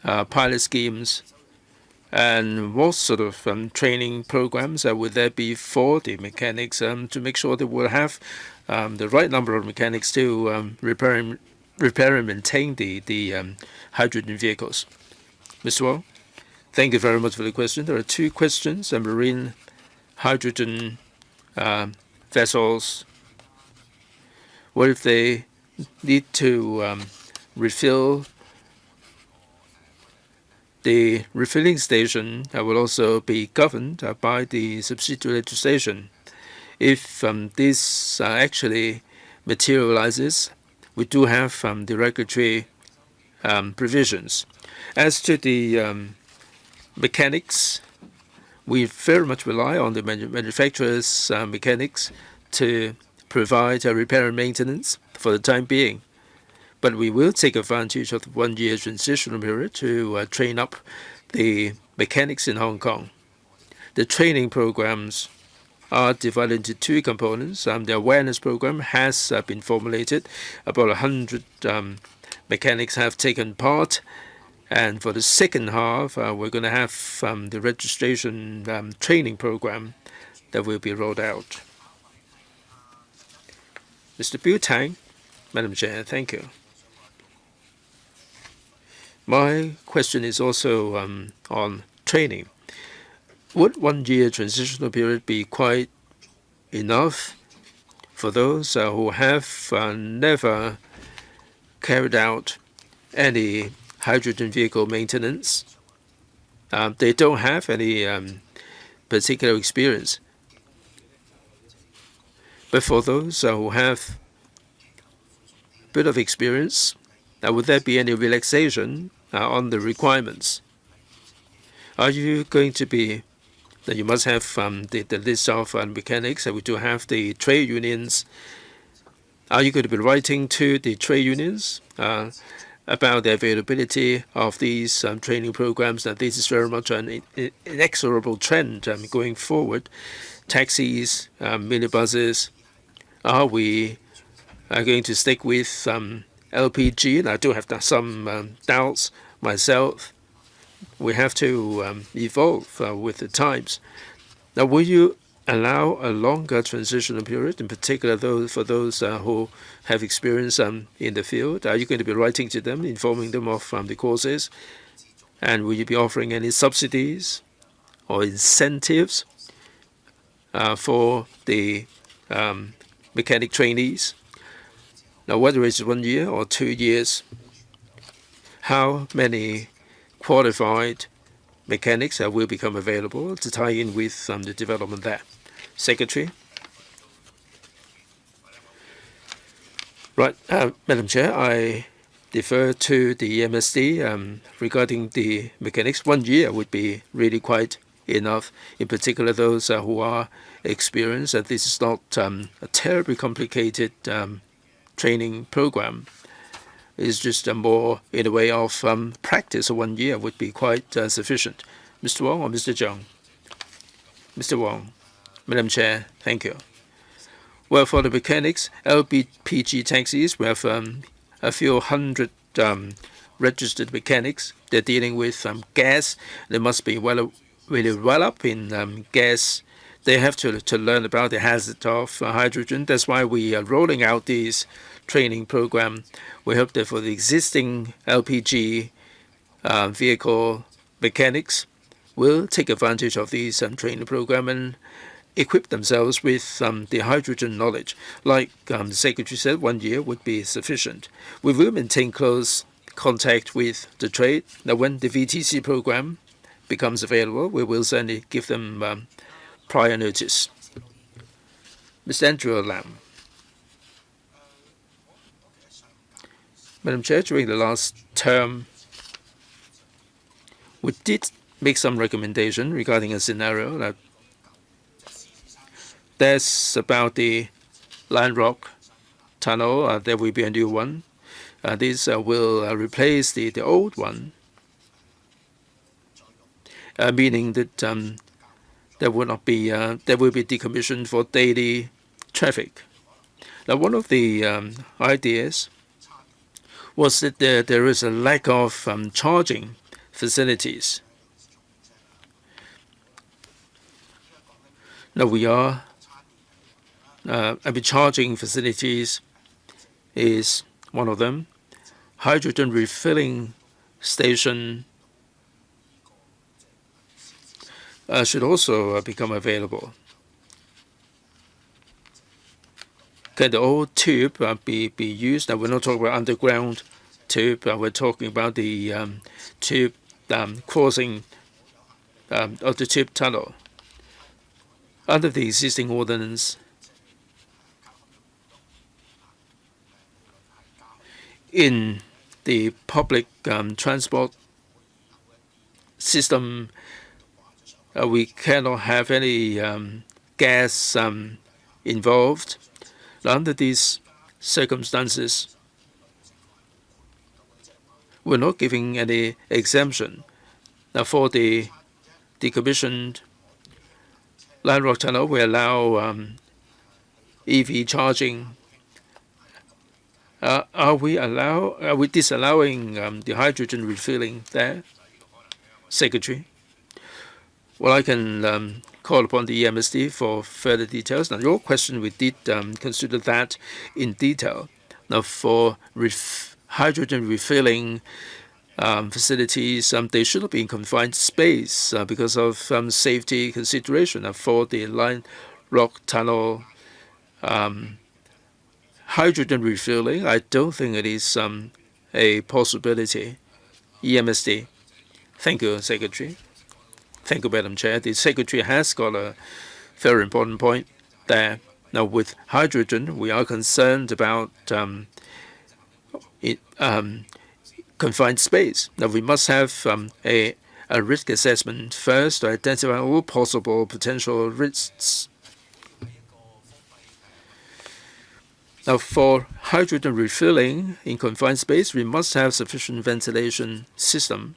pilot schemes? And what sort of training programs would there be for the mechanics to make sure they will have the right number of mechanics to repair and maintain the hydrogen vehicles? Mr. Wong, thank you very much for the question. There are two questions: marine hydrogen vessels. What if they need to refill? The refilling station will also be governed by the subsidiary legislation. If this actually materializes, we do have the regulatory provisions. As to the mechanics, we very much rely on the manufacturer's mechanics to provide repair and maintenance for the time being. But we will take advantage of the 1-year transitional period to train up the mechanics in Hong Kong. The training programs are divided into two components. The awareness program has been formulated. About 100 mechanics have taken part. And for the second half, we're going to have the registration training program that will be rolled out. Mr. Bill Tang, Madam Chair, thank you. My question is also on training. Would 1-year transitional period be quite enough for those who have never carried out any hydrogen vehicle maintenance. They don't have any particular experience. But for those who have a bit of experience, would there be any relaxation on the requirements? Are you going to be that you must have the list of mechanics, and we do have the trade unions? Are you going to be writing to the trade unions about the availability of these training programs? That this is very much an inexorable trend going forward. Taxis, minibuses. Are we going to stick with LPG? And I do have some doubts myself. We have to evolve with the times. Now, will you allow a longer transitional period, in particular for those who have experience in the field? Are you going to be writing to them, informing them of the courses? And will you be offering any subsidies or incentives for the mechanic trainees? Now, whether it's 1 year or 2 years, how many qualified mechanics will become available to tie in with the development there? Secretary. Right, Madam Chair, I defer to the MSD regarding the mechanics. 1 year would be really quite enough, in particular those who are experienced. And this is not a terribly complicated training program. It's just more in the way of practice. 1 year would be quite sufficient. Mr. Wong or Mr. Zhang? Mr. Wong. Madam Chair, thank you. Well, for the mechanics, LPG taxis, we have a few hundred registered mechanics. They're dealing with gas. They must be really well up in gas. They have to learn about the hazard of hydrogen. That's why we are rolling out these training program. We hope that for the existing LPG vehicle mechanics will take advantage of these training program and equip themselves with the hydrogen knowledge. Like the Secretary said, 1 year would be sufficient. We will maintain close contact with the trade. Now, when the VTC program becomes available, we will certainly give them prior notice. Mr. Andrew Lam. Madam Chair, during the last term, we did make some recommendation regarding a scenario that that's about the Land Rock Tunnel. There will be a new one. This will replace the old one, meaning that there will be decommissioned for daily traffic. Now, one of the ideas was that there is a lack of charging facilities. Now, we are charging facilities is one of them. Hydrogen refilling station should also become available. Can the old tube be used? Now, we're not talking about underground tube. We're talking about the tube crossing of the tube tunnel. Under the existing ordinance, in the public transport system, we cannot have any gas involved. Under these circumstances, we're not giving any exemption. Now, for the decommissioned Land Rock Tunnel, we allow EV charging. Are we disallowing the hydrogen refilling there, Secretary? Well, I can call upon the EMSD for further details. Now, your question, we did consider that in detail. Now, for hydrogen refilling facilities, they shouldn't be in confined space because of safety consideration. For the Land Rock Tunnel hydrogen refilling, I don't think it is a possibility. EMSD. Thank you, Secretary. Thank you, Madam Chair. The Secretary has got a very important point there. Now, with hydrogen, we are concerned about confined space. Now, we must have a risk assessment first to identify all possible potential risks. Now, for hydrogen refilling in confined space, we must have sufficient ventilation system,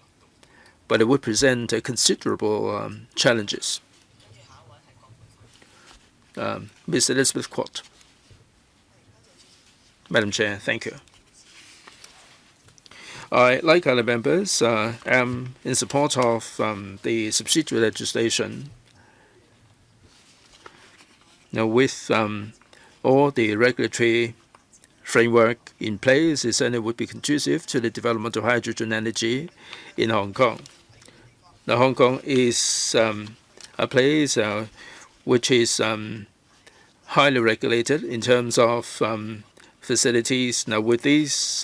but it would present considerable challenges. Ms. Elizabeth Quat. Madam Chair, thank you. I, like other members, am in support of the subsidiary legislation. Now, with all the regulatory framework in place, it certainly would be conducive to the development of hydrogen energy in Hong Kong. Now, Hong Kong is a place which is highly regulated in terms of facilities. Now, with these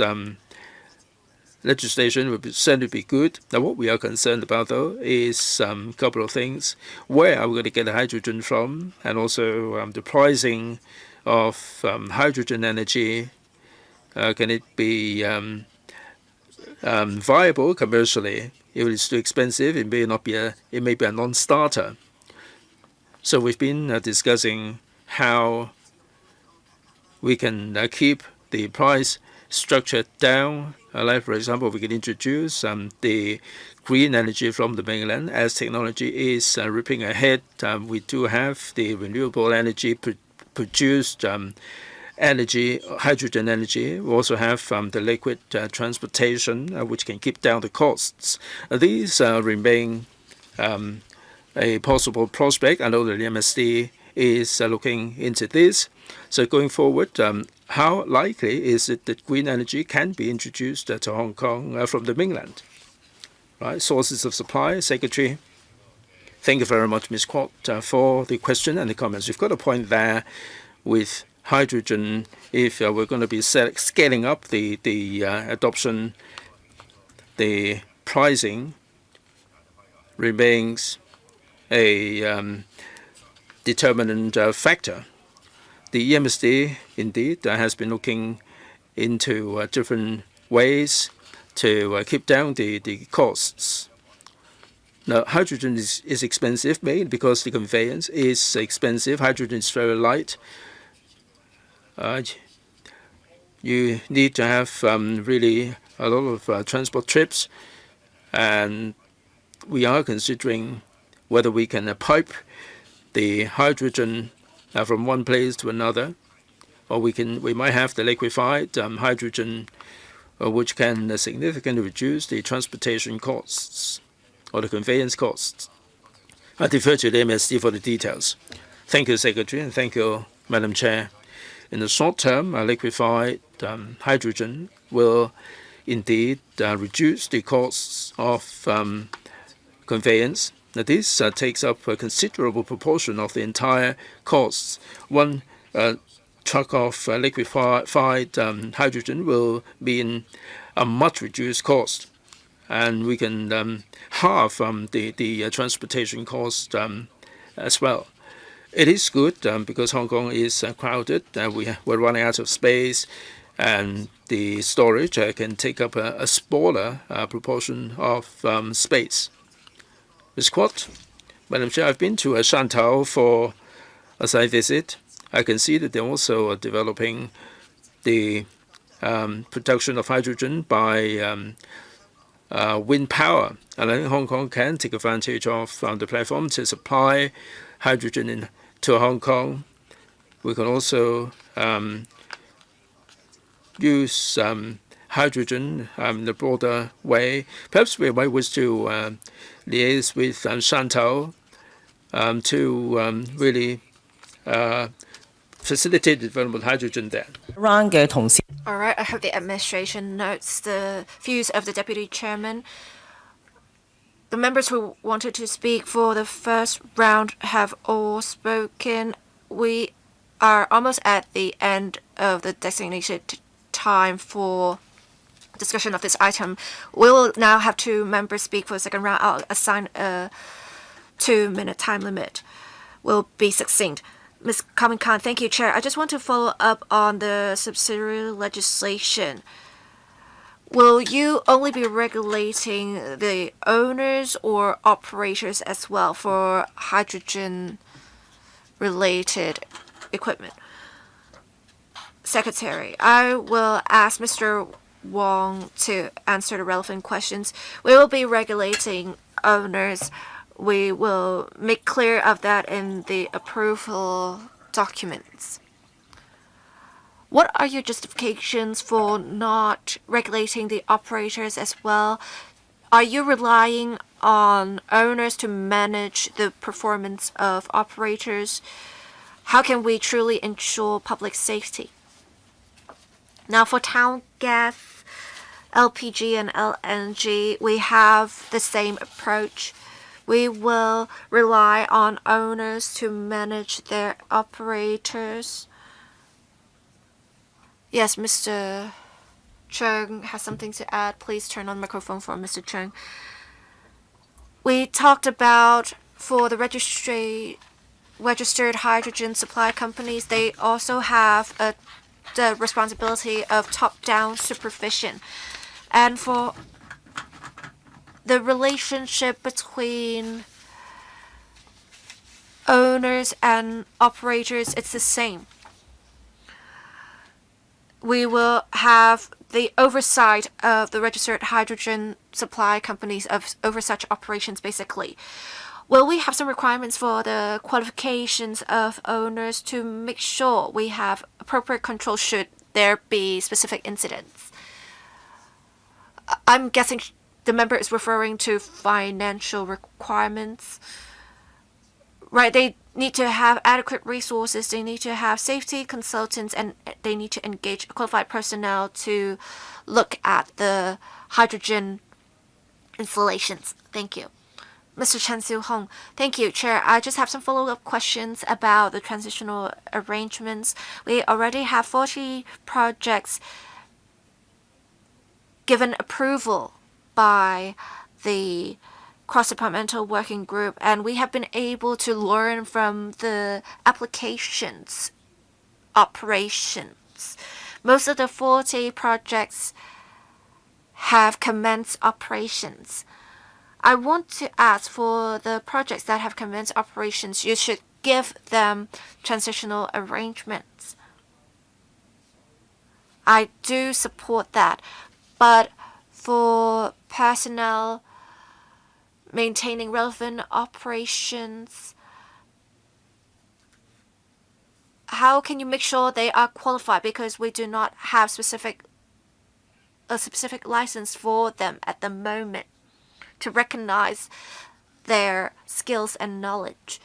legislation would certainly be good. Now, what we are concerned about, though, is a couple of things. Where are we going to get the hydrogen from? And also the pricing of hydrogen energy. Can it be viable commercially? If it's too expensive, it may be a non-starter. So we've been discussing how we can keep the price structure down. Like, for example, we can introduce the green energy from the mainland as technology is ripping ahead. We do have the renewable energy produced energy, hydrogen energy. We also have the liquid transportation, which can keep down the costs. These remain a possible prospect. I know that the MSD is looking into this. So going forward, how likely is it that green energy can be introduced to Hong Kong from the mainland? Right, sources of supply, Secretary. Thank you very much, Ms. Kwok, for the question and the comments. You've got a point there with hydrogen. If we're going to be scaling up the adoption, the pricing remains a determinant factor. The EMSD, indeed, has been looking into different ways to keep down the costs. Now, hydrogen is expensive, mainly because the conveyance is expensive. Hydrogen is very light. You need to have really a lot of transport trips, and we are considering whether we can pipe the hydrogen from one place to another, or we might have the liquefied hydrogen, which can significantly reduce the transportation costs or the conveyance costs. I defer to the MSD for the details. Thank you, Secretary, and thank you, Madam Chair. In the short term, liquefied hydrogen will indeed reduce the costs of conveyance. Now, this takes up a considerable proportion of the entire costs. One truck of liquefied hydrogen will mean a much reduced cost, and we can halve the transportation cost as well. It is good because Hong Kong is crowded. We're running out of space, and the storage can take up a smaller proportion of space. Ms. Quat, Madam Chair, I've been to Shantou for a site visit. I can see that they're also developing the production of hydrogen by wind power. And I think Hong Kong can take advantage of the platform to supply hydrogen to Hong Kong. We can also use hydrogen in a broader way. Perhaps we might wish to liaise with Shantou to really facilitate the development of hydrogen there. All right, I hope the administration notes the views of the Deputy Chairman. The members who wanted to speak for the first round have all spoken. We are almost at the end of the designated time for discussion of this item. We will now have 2 members speak for the second round. I'll assign a 2-minute time limit. Will be succinct. Ms. Carmen Khan, thank you, Chair. I just want to follow up on the subsidiary legislation. Will you only be regulating the owners or operators as well for hydrogen-related equipment? Secretary, I will ask Mr. Wong to answer the relevant questions. We will be regulating owners. We will make clear of that in the approval documents. What are your justifications for not regulating the operators as well? Are you relying on owners to manage the performance of operators? How can we truly ensure public safety? Now, for town gas, LPG, and LNG, we have the same approach. We will rely on owners to manage their operators. Yes, Mr. Chung has something to add. Please turn on microphone for Mr. Chung. We talked about for the registered hydrogen supply companies, they also have the responsibility of top-down supervision. And for the relationship between owners and operators, it's the same. We will have the oversight of the registered hydrogen supply companies over such operations, basically. Will we have some requirements for the qualifications of owners to make sure we have appropriate control should there be specific incidents? I'm guessing the member is referring to financial requirements. Right, they need to have adequate resources, they need to have safety consultants, and they need to engage qualified personnel to look at the hydrogen installations. Thank you. Mr. Chen Siu-hong, thank you, Chair. I just have some follow-up questions about the transitional arrangements. We already have 40 projects given approval by the cross-departmental working group, and we have been able to learn from the applications operations. Most of the 40 projects have commenced operations. I want to ask, for the projects that have commenced operations, you should give them transitional arrangements. I do support that, but for personnel maintaining relevant operations, how can you make sure they are qualified? Because we do not have a specific license for them at the moment to recognize their skills and knowledge.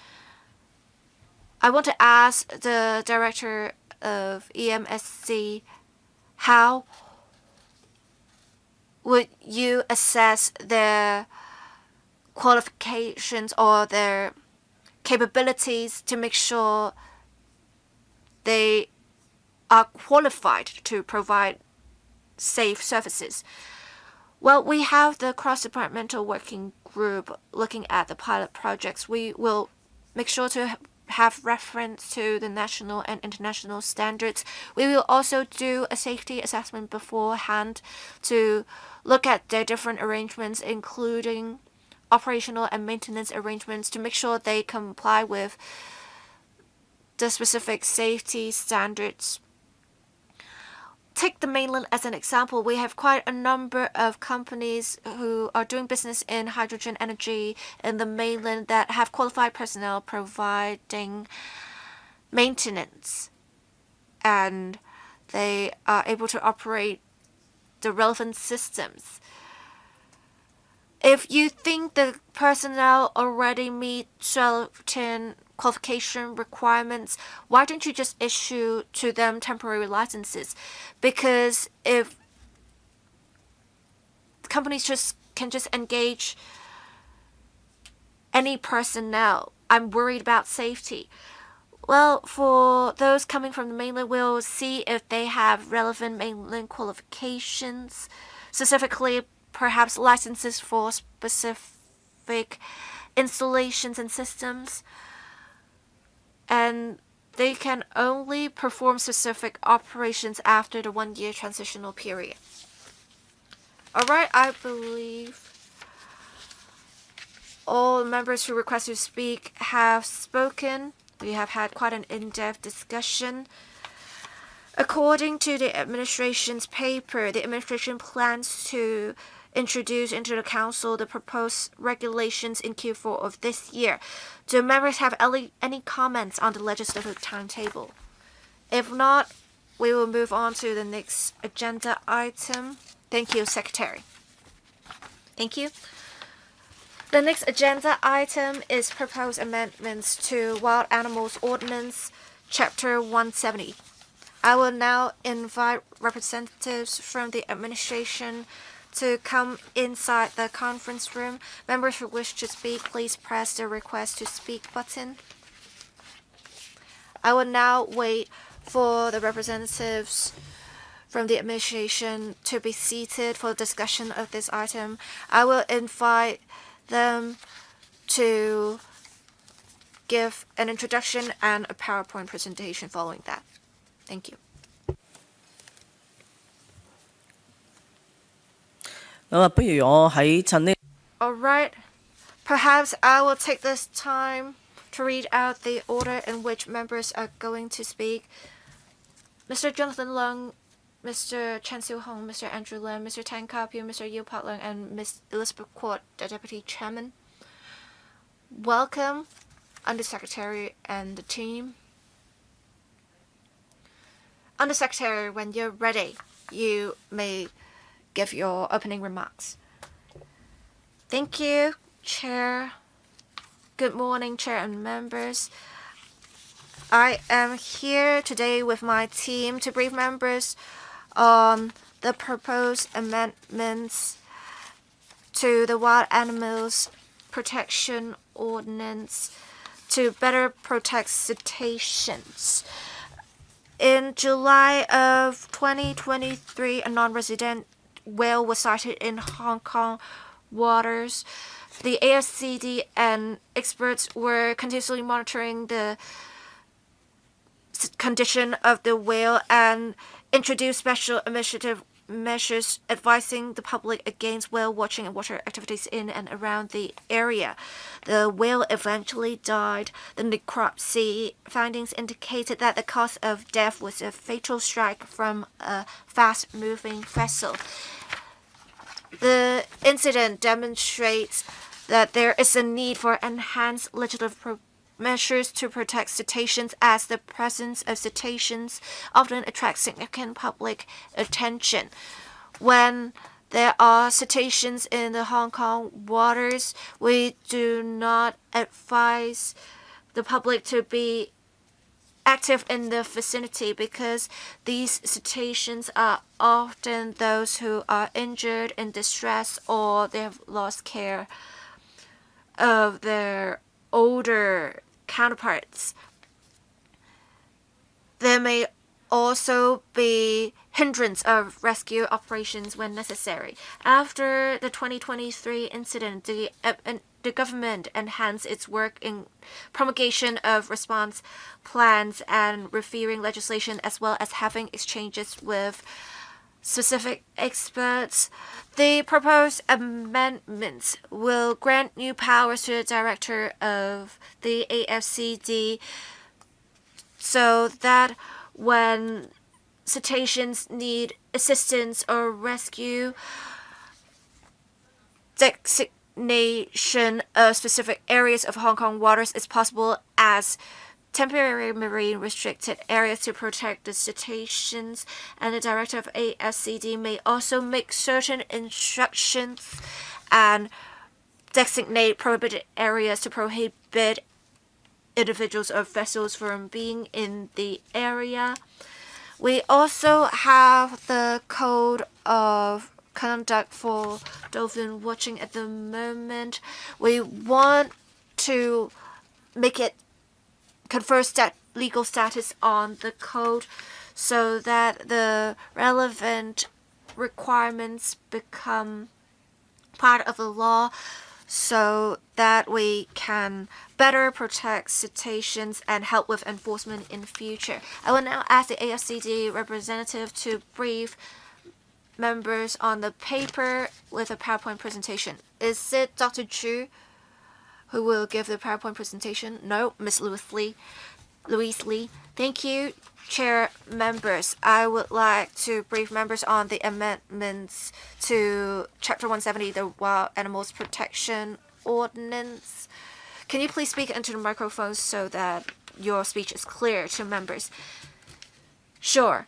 I want to ask the director of EMSC, how would you assess their qualifications or their capabilities to make sure they are qualified to provide safe services? Well, we have the cross-departmental working group looking at the pilot projects. We will make sure to have reference to the national and international standards. We will also do a safety assessment beforehand to look at their different arrangements, including operational and maintenance arrangements, to make sure they comply with the specific safety standards. Take the mainland as an example. We have quite a number of companies who are doing business in hydrogen energy in the mainland that have qualified personnel providing maintenance, and they are able to operate the relevant systems. If you think the personnel already meet certain qualification requirements, why don't you just issue to them temporary licenses? Because if companies can just engage any personnel, I'm worried about safety. Well, for those coming from the mainland, we'll see if they have relevant mainland qualifications specifically perhaps licenses for specific installations and systems, and they can only perform specific operations after the 1-year transitional period. Alright, I believe all members who request to speak have spoken. We have had quite an in-depth discussion. According to the administration's paper, the administration plans to introduce into the council the proposed regulations in Q4 of this year. Do members have any comments on the legislative timetable? If not, we will move on to the next agenda item. Thank you, Secretary. Thank you. The next agenda item is proposed amendments to Wild Animals Ordinance, Chapter 170. I will now invite representatives from the administration to come inside the conference room. Members who wish to speak, please press the request to speak button. I will now wait for the representatives from the administration to be seated for discussion of this item. I will invite them to give an introduction and a PowerPoint presentation following that. Thank you. Alright, perhaps I will take this time to read out the order in which members are going to speak. Mr. Jonathan Leung, Mr. Chen Siu-hong, Mr. Andrew Lam, Mr. Tan Ka-piu, Mr. Yu Pat Leung, and Ms. Elizabeth Kwok, the Deputy Chairman. Welcome, Undersecretary and the team. Undersecretary, when you're ready, you may give your opening remarks. Thank you, Chair. Good morning, Chair and members. I am here today with my team to brief members on the proposed amendments to the Wild Animals Protection Ordinance to better protect cetaceans. In July of 2023, a non-resident whale was sighted in Hong Kong waters. The AFCD and experts were continuously monitoring the condition of the whale and introduced special initiative measures advising the public against whale watching and water activities in and around the area. The whale eventually died. The necropsy findings indicated that the cause of death was a fatal strike from a fast-moving vessel. The incident demonstrates that there is a need for enhanced legislative measures to protect cetaceans, as the presence of cetaceans often attracts significant public attention. When there are cetaceans in the Hong Kong waters, we do not advise the public to be active in the vicinity because these cetaceans are often those who are injured, in distress, or they have lost care of their older counterparts. There may also be hindrance of rescue operations when necessary. After the 2023 incident, the government enhanced its work in promulgation of response plans and reviewing legislation, as well as having exchanges with specific experts. The proposed amendments will grant new powers to the director of the AFCD so that when cetaceans need assistance or rescue, designation of specific areas of Hong Kong waters is possible as temporary marine restricted areas to protect the cetaceans, and the director of AFCD may also make certain instructions and designate prohibited areas to prohibit individuals or vessels from being in the area. We also have the code of conduct for dolphin watching at the moment. We want to make it confer legal status on the code so that the relevant requirements become part of the law so that we can better protect cetaceans and help with enforcement in future. I will now ask the AFCD representative to brief members on the paper with a PowerPoint presentation. Is it Dr. Chu who will give the PowerPoint presentation? No, Ms. Louise Lee. Thank you, Chair members. I would like to brief members on the amendments to Chapter 170, the Wild Animals Protection Ordinance. Can you please speak into the microphone so that your speech is clear to members? Sure.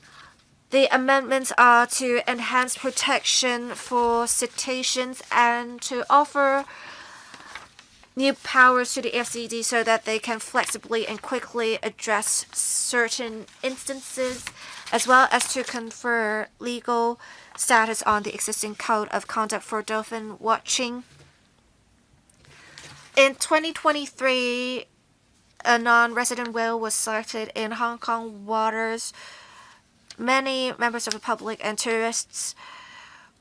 The amendments are to enhance protection for cetaceans and to offer new powers to the FCD so that they can flexibly and quickly address certain instances, as well as to confer legal status on the existing code of conduct for dolphin watching. In 2023, a non-resident whale was sighted in Hong Kong waters. Many members of the public and tourists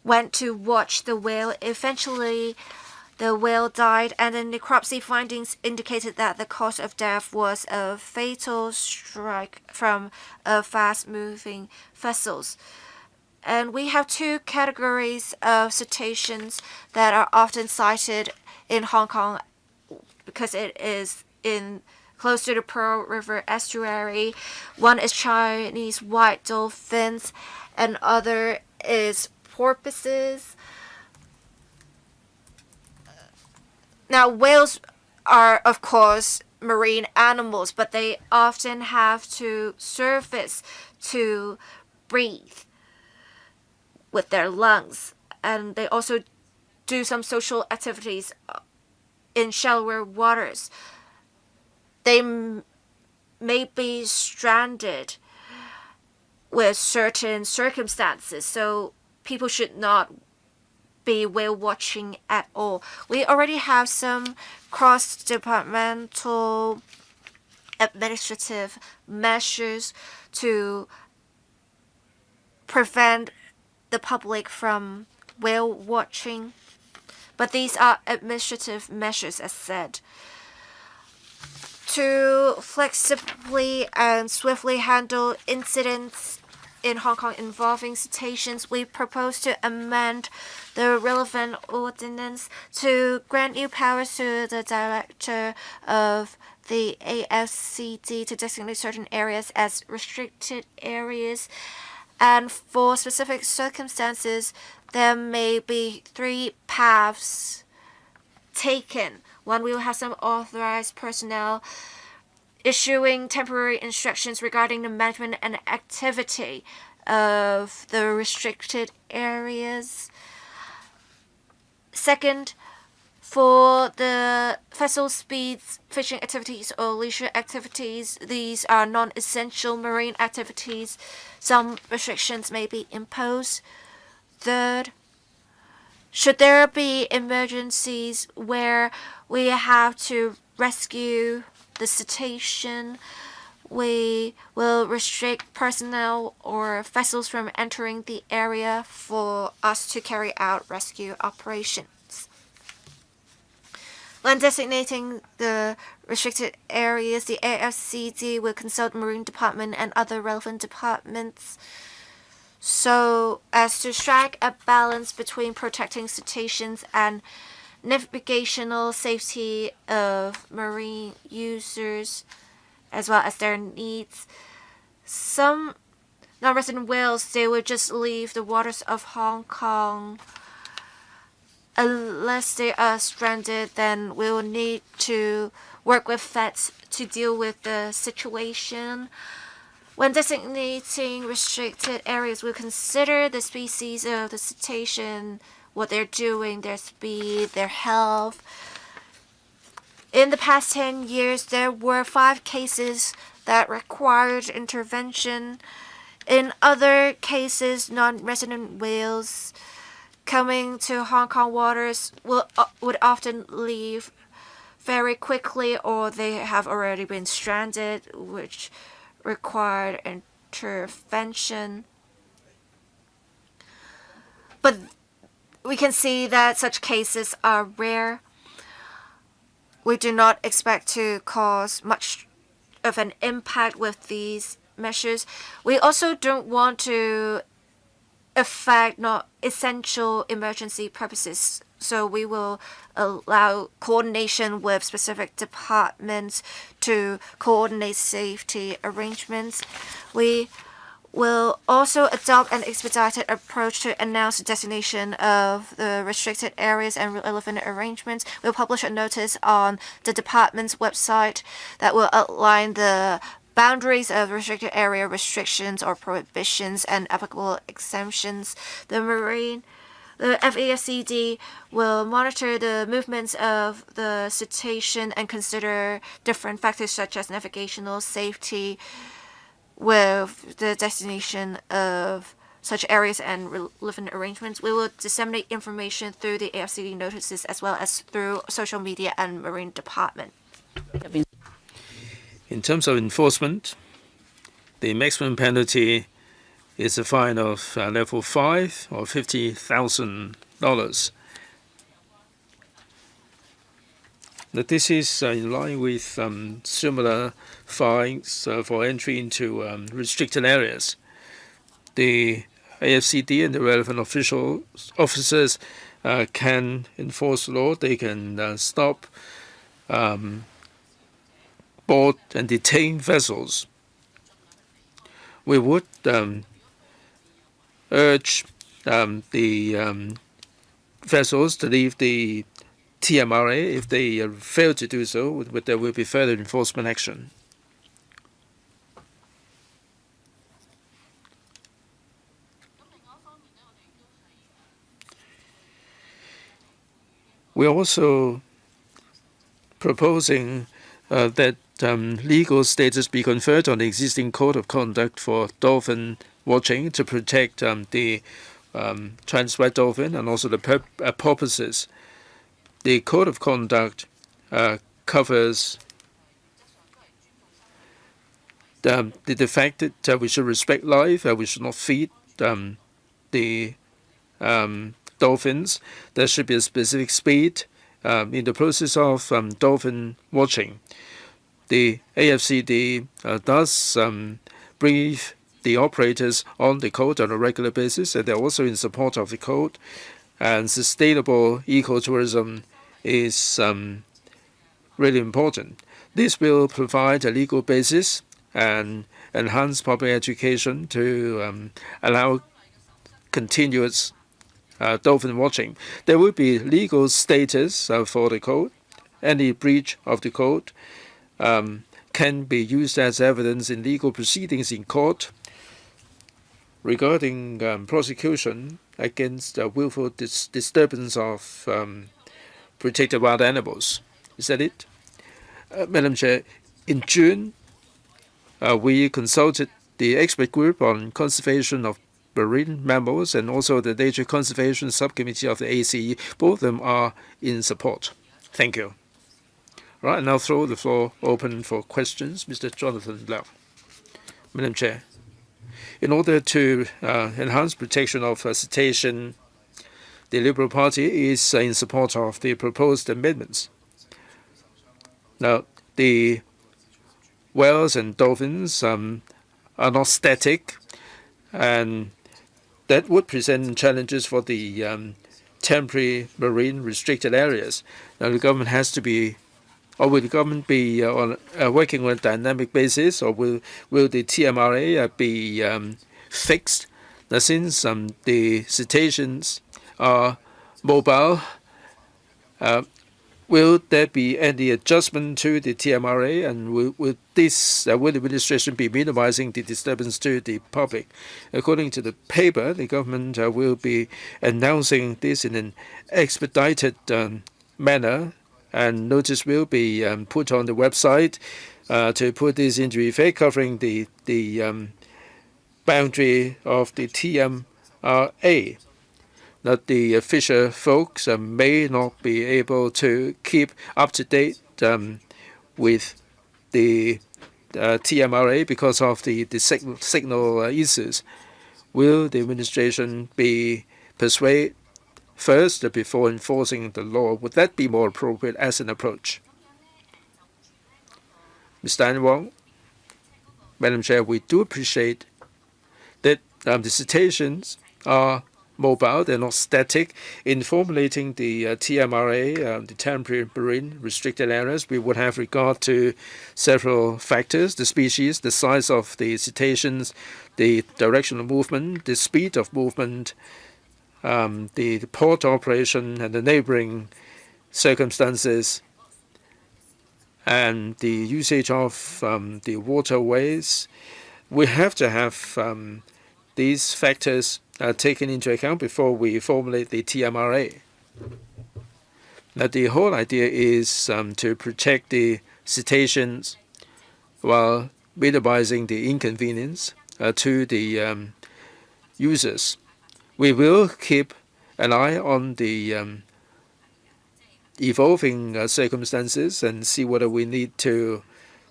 went to watch the whale. Eventually, the whale died, and the necropsy findings indicated that the cause of death was a fatal strike from a fast-moving vessel. And we have two categories of cetaceans that are often sighted in Hong Kong because it is close to the Pearl River estuary. One is Chinese white dolphins, and other is porpoises. Now, whales are, of course, marine animals, but they often have to surface to breathe with their lungs. And they also do some social activities in shallower waters. They may be stranded with certain circumstances, so people should not be whale watching at all. We already have some cross-departmental administrative measures to prevent the public from whale watching, but these are administrative measures, as said. To flexibly and swiftly handle incidents in Hong Kong involving cetaceans, we propose to amend the relevant ordinance to grant new powers to the director of the AFCD to designate certain areas as restricted areas. And for specific circumstances, there may be three paths taken. One, we will have some authorized personnel issuing temporary instructions regarding the management and activity of the restricted areas. Second, for the vessel speeds, fishing activities, or leisure activities, these are non-essential marine activities. Some restrictions may be imposed. Third, should there be emergencies where we have to rescue the cetacean, we will restrict personnel or vessels from entering the area for us to carry out rescue operations. When designating the restricted areas, the AFCD will consult Marine Department and other relevant departments so as to strike a balance between protecting cetaceans and navigational safety of marine users, as well as their needs. Some non-resident whales, they will just leave the waters of Hong Kong. Unless they are stranded, then we will need to work with vets to deal with the situation. When designating restricted areas, we'll consider the species of the cetacean, what they're doing, their speed, their health. In the past 10 years, there were 5 cases that required intervention. In other cases, non-resident whales coming to Hong Kong waters would often leave very quickly, or they have already been stranded, which required intervention. but we can see that such cases are rare. We do not expect to cause much of an impact with these measures. We also don't want to affect not essential emergency purposes. So we will allow coordination with specific departments to coordinate safety arrangements. We will also adopt an expedited approach to announce the destination of the restricted areas and relevant arrangements. We'll publish a notice on the department's website that will outline the boundaries of restricted area restrictions or prohibitions and applicable exemptions. The FASCD will monitor the movements of the cetacean and consider different factors such as navigational safety with the destination of such areas and relevant arrangements. We will disseminate information through the AFCD notices as well as through social media and Marine Department. In terms of enforcement, the maximum penalty is a fine of level 5 or $50,000. Now, this is in line with similar fines for entry into restricted areas. The AFCD and the relevant officers can enforce the law. They can stop, board, and detain vessels. We would urge the vessels to leave the TMRA. If they fail to do so, there will be further enforcement action. We're also proposing that legal status be conferred on the existing code of conduct for dolphin watching to protect the Chinese dolphin and also the porpoises. The code of conduct covers the fact that we should respect life, we should not feed the dolphins. There should be a specific speed in the process of dolphin watching. The AFCD does brief the operators on the code on a regular basis, and they're also in support of the code. And sustainable ecotourism is really important. This will provide a legal basis and enhance public education to allow continuous dolphin watching. There will be legal status for the code. Any breach of the code can be used as evidence in legal proceedings in court. Regarding prosecution against willful disturbance of protected wild animals. Is that it? Madam Chair, in June, we consulted the expert group on conservation of marine mammals and also the Nature Conservation Subcommittee of the ACE. Both of them are in support. Thank you. All right, now throw the floor open for questions. Mr. Jonathan Lau. Madam Chair, in order to enhance protection of cetacean, the Liberal Party is in support of the proposed amendments. Now, the whales and dolphins are not static, and that would present challenges for the temporary marine restricted areas. Now, the government has to be, or will the government be working on a dynamic basis, or will the TMRA be fixed? Now, since the cetaceans are mobile, will there be any adjustment to the TMRA, and will the administration be minimizing the disturbance to the public? According to the paper, the government will be announcing this in an expedited manner, and notice will be put on the website to put this into effect, covering the boundary of the TMRA. That the fisher folks may not be able to keep up to date with the TMRA because of the signal issues. Will the administration be persuade first before enforcing the law. Would that be more appropriate as an approach? Ms. Diane Wong, Madam Chair, we do appreciate that the citations are mobile, they're not static. In formulating the TMRA, the Temporary Marine Restricted Areas, we would have regard to several factors: the species, the size of the cetaceans, the direction of movement, the speed of movement, the port operation and the neighboring circumstances, and the usage of the waterways. We have to have these factors taken into account before we formulate the TMRA. Now, the whole idea is to protect the cetaceans while minimizing the inconvenience to the users. We will keep an eye on the evolving circumstances and see whether we need to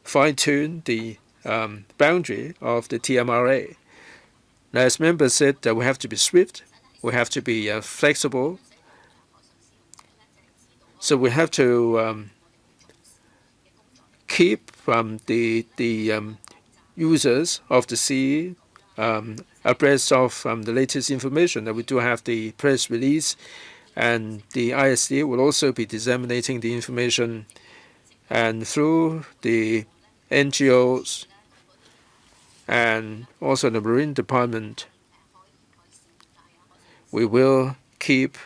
fine-tune the boundary of the TMRA. Now, as members said, we have to be swift, we have to be flexible, so we have to keep the users of the sea abreast of the latest information. That we do have the press release, and the ISD will also be disseminating the information, and through the NGOs and also the Marine Department, we will keep,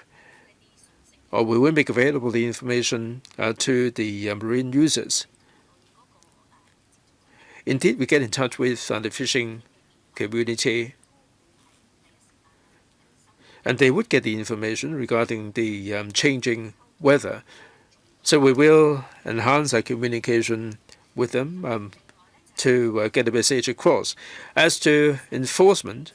or we will make available the information to the marine users. Indeed, we get in touch with the fishing community, and they would get the information regarding the changing weather. So we will enhance our communication with them to get the message across. As to enforcement,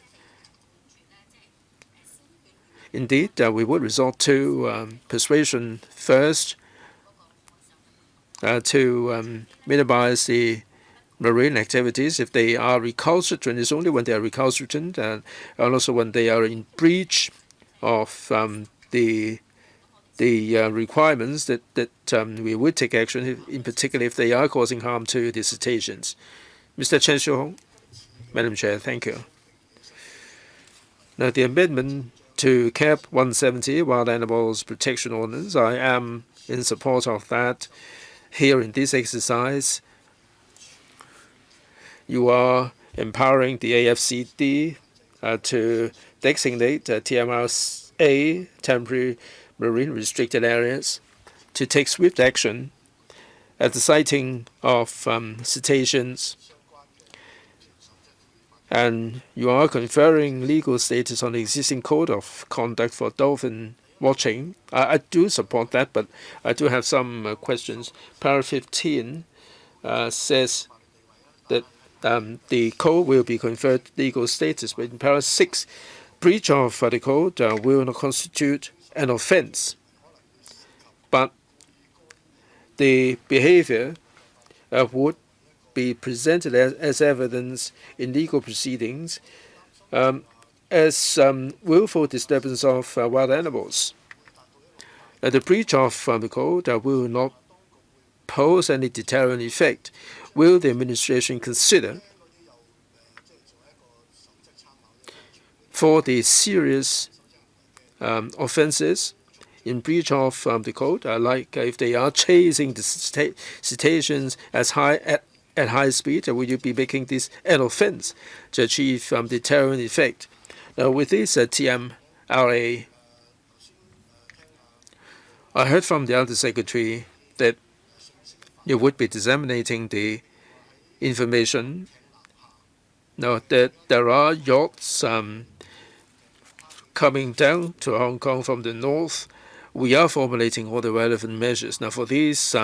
indeed, we would resort to persuasion first to minimize the marine activities. If they are recalcitrant, it's only when they are recalcitrant and also when they are in breach of the requirements that we would take action, in particular if they are causing harm to the cetaceans. Mr. Chen Xiuhong. Madam Chair, thank you. Now, the amendment to CAP 170, Wild Animals Protection Ordinance, I am in support of that. Here in this exercise, you are empowering the AFCD to designate TMRA, Temporary Marine Restricted Areas, to take swift action at the sighting of cetaceans. And you are conferring legal status on the existing code of conduct for dolphin watching. I do support that, but I do have some questions. Paragraph 15 says that the code will be conferred legal status, but in paragraph 6, breach of the code will not constitute an offense, but the behavior would be presented as evidence in legal proceedings as willful disturbance of wild animals. The breach of the code will not pose any deterrent effect. Will the administration consider for the serious offenses in breach of the code, like if they are chasing the cetaceans at high speed, will you be making this an offense to achieve deterrent effect? Now, with this TMRA, I heard from the Undersecretary that you would be disseminating the information. Now, that there are yachts coming down to Hong Kong from the north. We are formulating all the relevant measures. Now, for these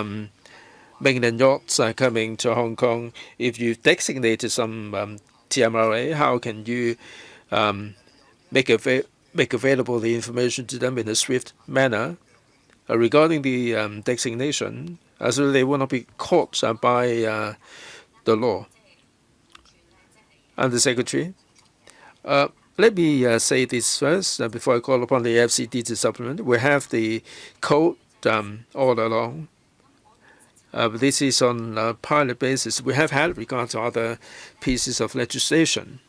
mainland yachts coming to Hong Kong, if you designated some TMRA, how can you make available the information to them in a swift manner regarding the designation, so they will not be caught by the law? And the Secretary, Let me say this first before I call upon the FCD to supplement. We have the code all along. This is on a pilot basis. We have had regard to other pieces of legislation.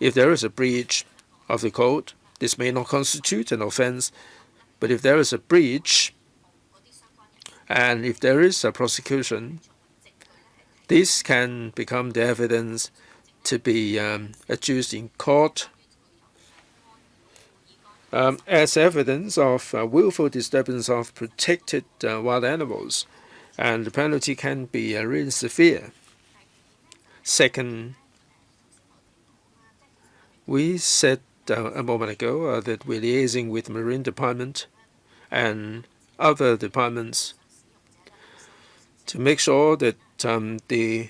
If there is a breach of the code, this may not constitute an offense, but if there is a breach and if there is a prosecution, this can become the evidence to be adduced in court as evidence of willful disturbance of protected wild animals, and the penalty can be really severe. Second, we said a moment ago that we're liaising with the Marine Department and other departments to make sure that the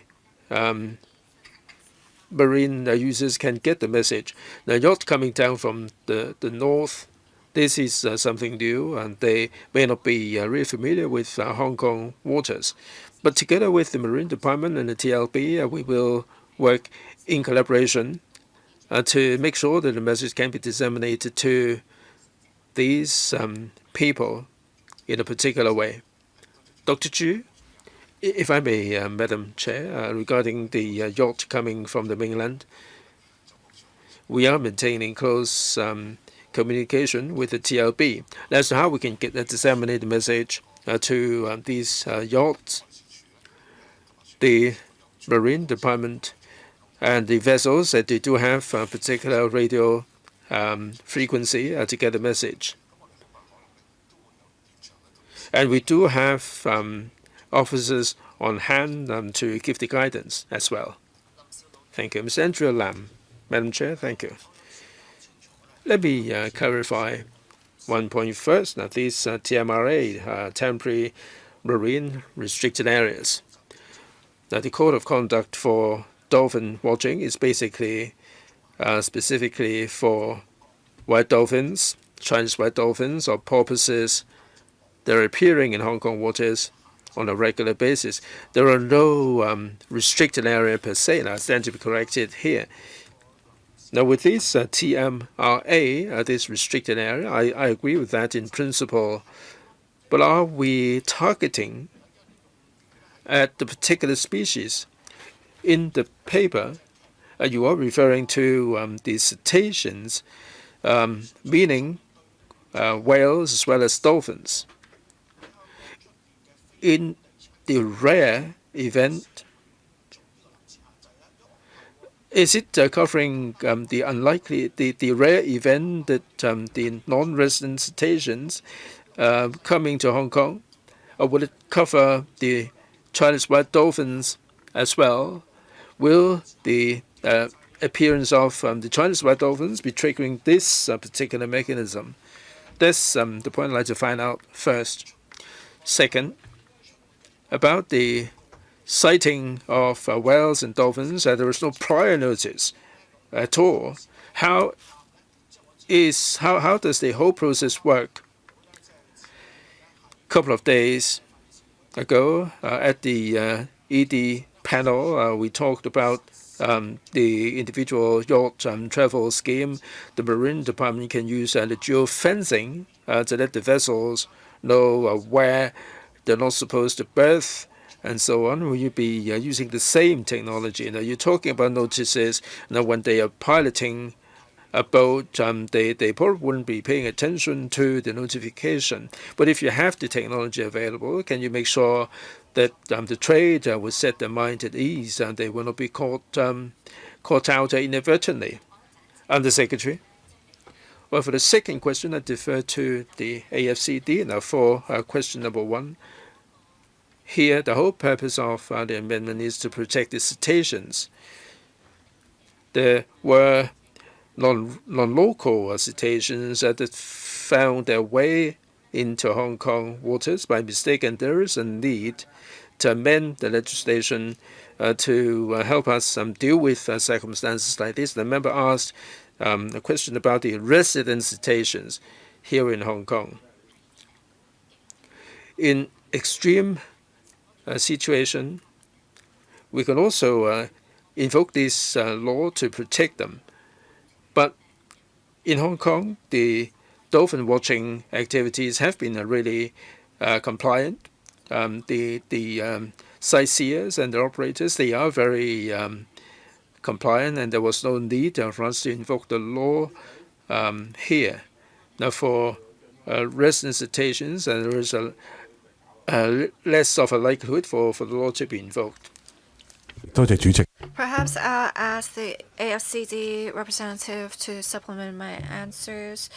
marine users can get the message. Now, yacht coming down from the north, this is something new, and they may not be really familiar with Hong Kong waters. But together with the Marine Department and the TLB, we will work in collaboration to make sure that the message can be disseminated to these people in a particular way. Dr. Chu, if I may, Madam Chair, regarding the yacht coming from the mainland, we are maintaining close communication with the TLB as to how we can get disseminate the message to these yachts. The Marine Department and the vessels that they do have a particular radio frequency to get the message. And we do have officers on hand to give the guidance as well. Thank you. Ms. Andrea Lam. Madam Chair, thank you. Let me clarify one point first. Now, these TMRA, temporary marine restricted areas. Now, the code of conduct for dolphin watching is basically specifically for white dolphins, Chinese white dolphins, or porpoises that are appearing in Hong Kong waters on a regular basis. There are no restricted area per se. Now, I stand to be corrected here. Now, with this TMRA, this restricted area, I agree with that in principle. But are we targeting at the particular species? In the paper, you are referring to the cetaceans, meaning whales as well as dolphins. In the rare event, is it covering the unlikely, the rare event that the non-resident cetaceans coming to Hong Kong? Or will it cover the Chinese white dolphins as well? Will the appearance of the Chinese white dolphins be triggering this particular mechanism? That's the point I'd like to find out first. Second, about the sighting of whales and dolphins, there is no prior notice at all. How does the whole process work? A couple of days ago, at the ED panel, we talked about the individual yacht travel scheme. The Marine Department can use the geofencing to let the vessels know where they're not supposed to berth and so on. Will you be using the same technology? Now, you're talking about notices. Now, when they are piloting a boat, they probably wouldn't be paying attention to the notification. But if you have the technology available, can you make sure that the trade will set their mind at ease and they will not be caught out inadvertently? The Secretary. Well, for the second question, I defer to the AFCD. Now, for question number one, here the whole purpose of the amendment is to protect the cetaceans. There were non-local cetaceans that found their way into Hong Kong waters by mistake, and there is a need to amend the legislation to help us deal with circumstances like this. The member asked a question about the resident cetaceans here in Hong Kong. In extreme situation, we can also invoke this law to protect them. But in Hong Kong, the dolphin watching activities have been really compliant. The sightseers and the operators, they are very compliant, and there was no need for us to invoke the law here. Now, for resident citations, and there is a less of a likelihood for the law to be invoked. 多謝主席。 Perhaps I'll ask the AFCD representative to supplement my answers.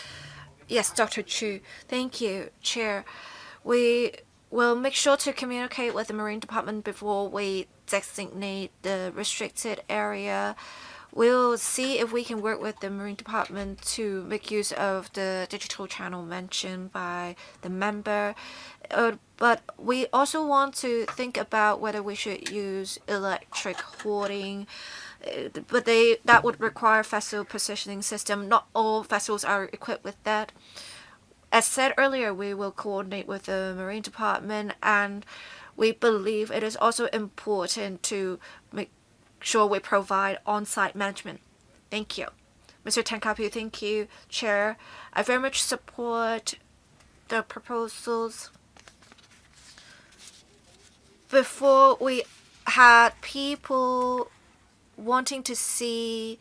Yes, Dr. Chu. Thank you, Chair. We will make sure to communicate with the Marine Department before we designate the restricted area. We'll see if we can work with the Marine Department to make use of the digital channel mentioned by the member. But we also want to think about whether we should use electric hoarding. But that would require vessel positioning system. Not all vessels are equipped with that. As said earlier, we will coordinate with the Marine Department, and we believe it is also important to make sure we provide on-site management. Thank you. Mr. Tankapu, thank you, Chair. I very much support the proposals. Before, we had people wanting to see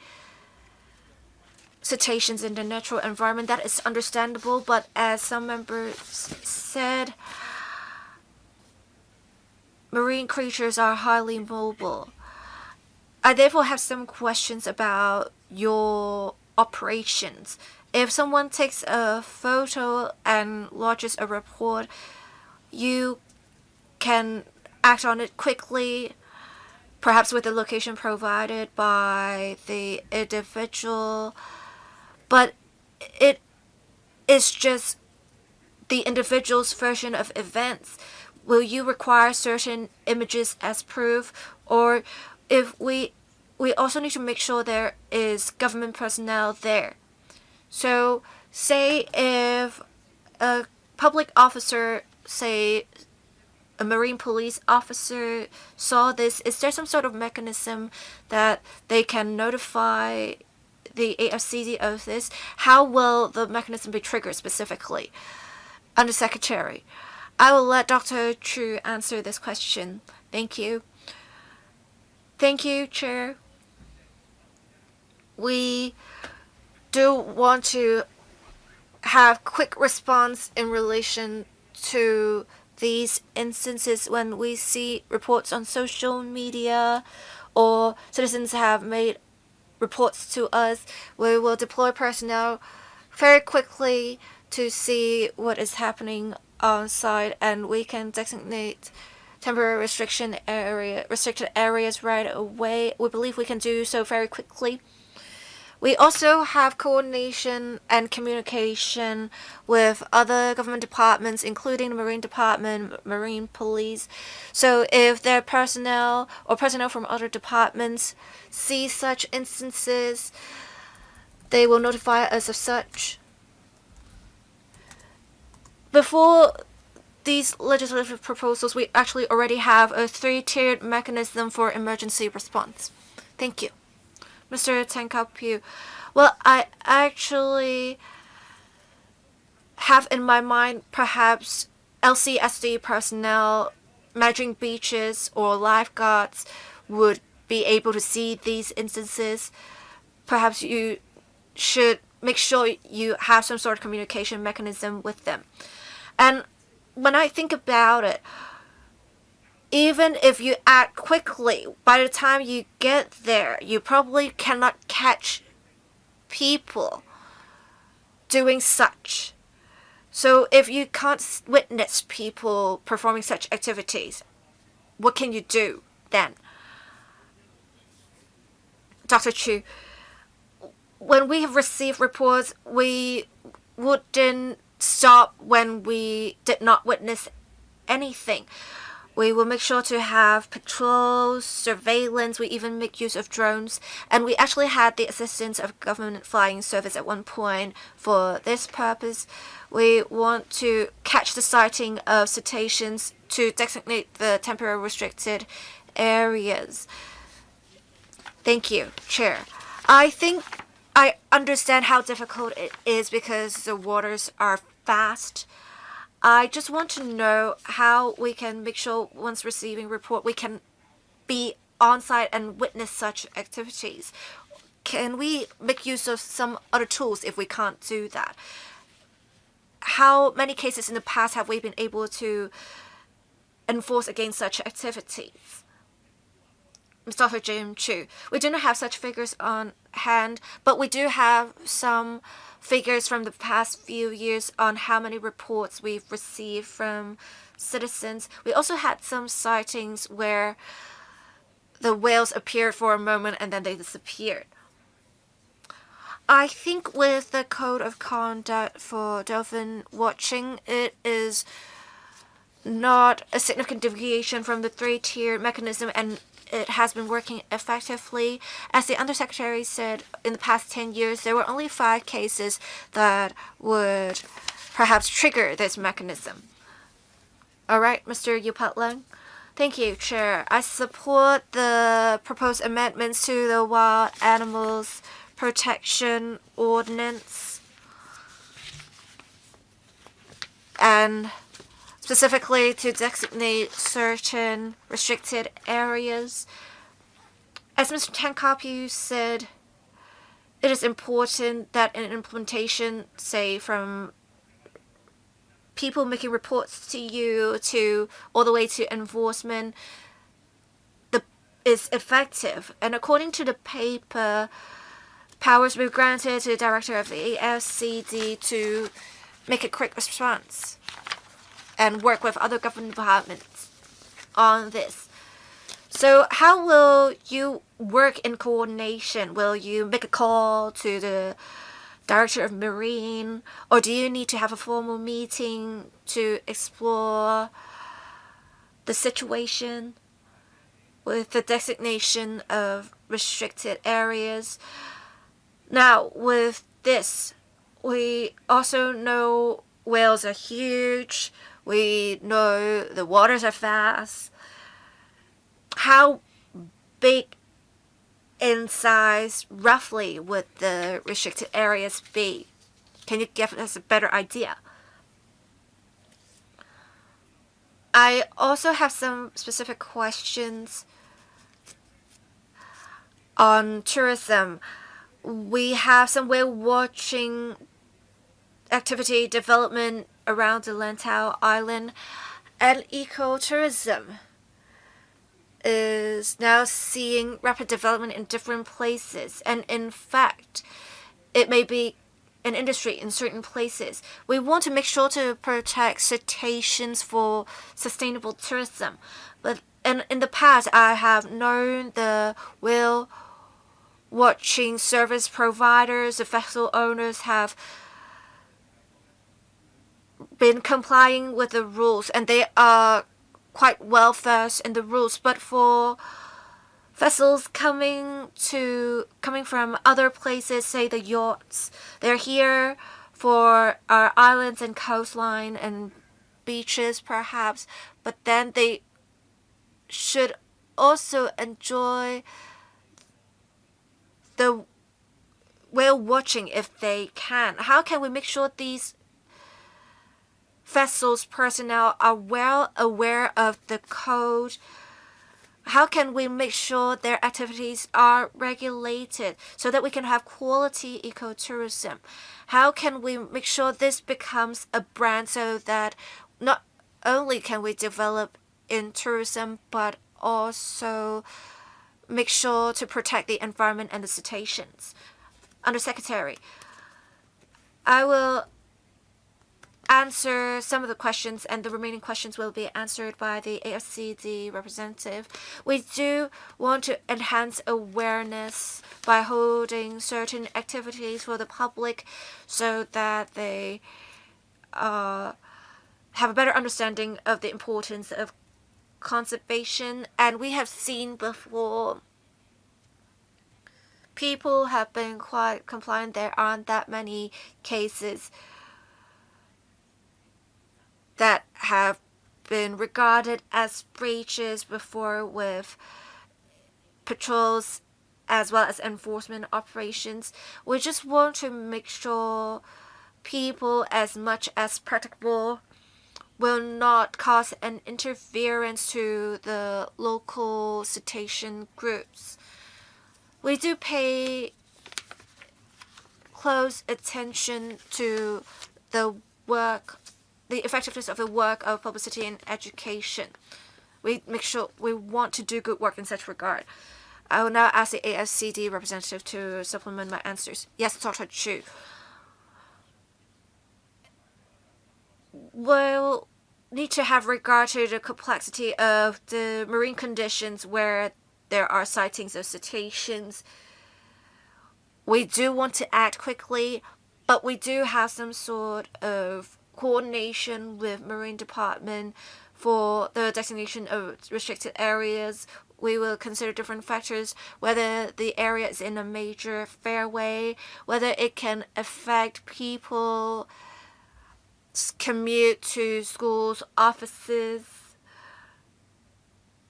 cetaceans in the natural environment. That is understandable, but as some members said, marine creatures are highly mobile. I therefore have some questions about your operations. If someone takes a photo and lodges a report, you can act on it quickly, perhaps with the location provided by the individual, but it is just the individual's version of events. Will you require certain images as proof? Or if we also need to make sure there is government personnel there. So say if a public officer, say a marine police officer, saw this, is there some sort of mechanism that they can notify the AFCD of this? How will the mechanism be triggered specifically? Undersecretary, I will let Dr. Chu answer this question. Thank you. Thank you, Chair. We do want to have quick response in relation to these instances when we see reports on social media or citizens have made reports to us. We will deploy personnel very quickly to see what is happening on site, and we can designate temporary restricted areas right away. We believe we can do so very quickly. We also have coordination and communication with other government departments, including the Marine Department, Marine Police. So if their personnel or personnel from other departments see such instances, they will notify us of such. Before these legislative proposals, we actually already have a 3-tiered mechanism for emergency response. Thank you. Mr. Tankapu, well, I actually have in my mind perhaps LCSD personnel managing beaches or lifeguards would be able to see these instances. Perhaps you should make sure you have some sort of communication mechanism with them. And when I think about it, even if you act quickly, by the time you get there, you probably cannot catch people doing such. So if you can't witness people performing such activities, what can you do then? Dr. Chu, when we have received reports, we wouldn't stop when we did not witness anything. We will make sure to have patrols, surveillance. We even make use of drones. And we actually had the assistance of government flying service at one point for this purpose. We want to catch the sighting of cetaceans to designate the temporary restricted areas. Thank you, Chair. I think I understand how difficult it is because the waters are fast. I just want to know how we can make sure once receiving report we can be on site and witness such activities. Can we make use of some other tools if we can't do that? How many cases in the past have we been able to enforce against such activities? Mr. Jim Chu. We do not have such figures on hand, but we do have some figures from the past few years on how many reports we've received from citizens. We also had some sightings where the whales appeared for a moment and then they disappeared. I think with the code of conduct for dolphin watching, it is not a significant deviation from the three-tier mechanism, and it has been working effectively. As the Undersecretary said, in the past 10 years, there were only 5 cases that would perhaps trigger this mechanism. All right, Mr. Yupat Leng. Thank you, Chair. I support the proposed amendments to the Wild Animals Protection Ordinance, and specifically to designate certain restricted areas. As Mr. Tankapu said, it is important that in implementation, say from people making reports to you to all the way to enforcement, is effective. And according to the paper, powers will be granted to the director of the AFCD to make a quick response and work with other government departments on this. So how will you work in coordination? Will you make a call to the director of marine, or do you need to have a formal meeting to explore the situation with the designation of restricted areas? Now, with this, we also know whales are huge. We know the waters are fast. How big in size, roughly, would the restricted areas be? Can you give us a better idea? I also have some specific questions on tourism. We have some whale watching activity development around the Lantau Island, and ecotourism is now seeing rapid development in different places, and in fact, it may be an industry in certain places. We want to make sure to protect cetaceans for sustainable tourism, but in the past, I have known the whale watching service providers, the vessel owners have been complying with the rules, and they are quite well versed in the rules. But for vessels coming from other places, say the yachts, they're here for our islands and coastline and beaches perhaps, but then they should also enjoy the whale watching if they can. How can we make sure these vessels personnel are well aware of the code? How can we make sure their activities are regulated so that we can have quality ecotourism? How can we make sure this becomes a brand so that not only can we develop in tourism, but also make sure to protect the environment and the cetaceans? Undersecretary, I will answer some of the questions, and the remaining questions will be answered by the AFCD representative. We do want to enhance awareness by holding certain activities for the public so that they have a better understanding of the importance of conservation. And we have seen before people have been quite compliant. There aren't that many cases that have been regarded as breaches before with patrols as well as enforcement operations. We just want to make sure people, as much as practicable, will not cause an interference to the local cetacean groups. We do pay close attention to the effectiveness of the work of publicity and education. We make sure we want to do good work in such regard. I will now ask the ASCD representative to supplement my answers. Yes, Dr. Chu. We'll need to have regard to the complexity of the marine conditions where there are sightings of cetaceans. We do want to act quickly, but we do have some sort of coordination with Marine Department for the designation of restricted areas. We will consider different factors, whether the area is in a major fairway, whether it can affect people commute to schools, offices.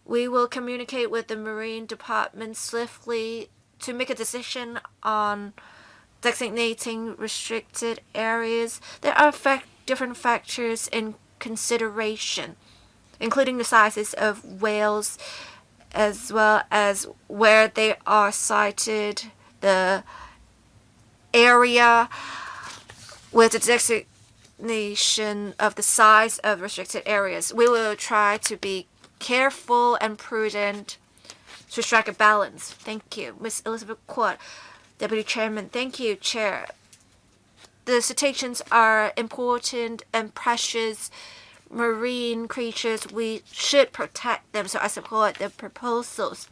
We will communicate with the Marine Department swiftly to make a decision on designating restricted areas. There are different factors in consideration, including the sizes of whales, as well as where they are sighted, the area with the designation of the size of restricted areas. We will try to be careful and prudent to strike a balance. Thank you. Ms. Elizabeth Quat, Deputy Chairman. Thank you, Chair. The cetaceans are important and precious marine creatures. We should protect them, so I support the proposals.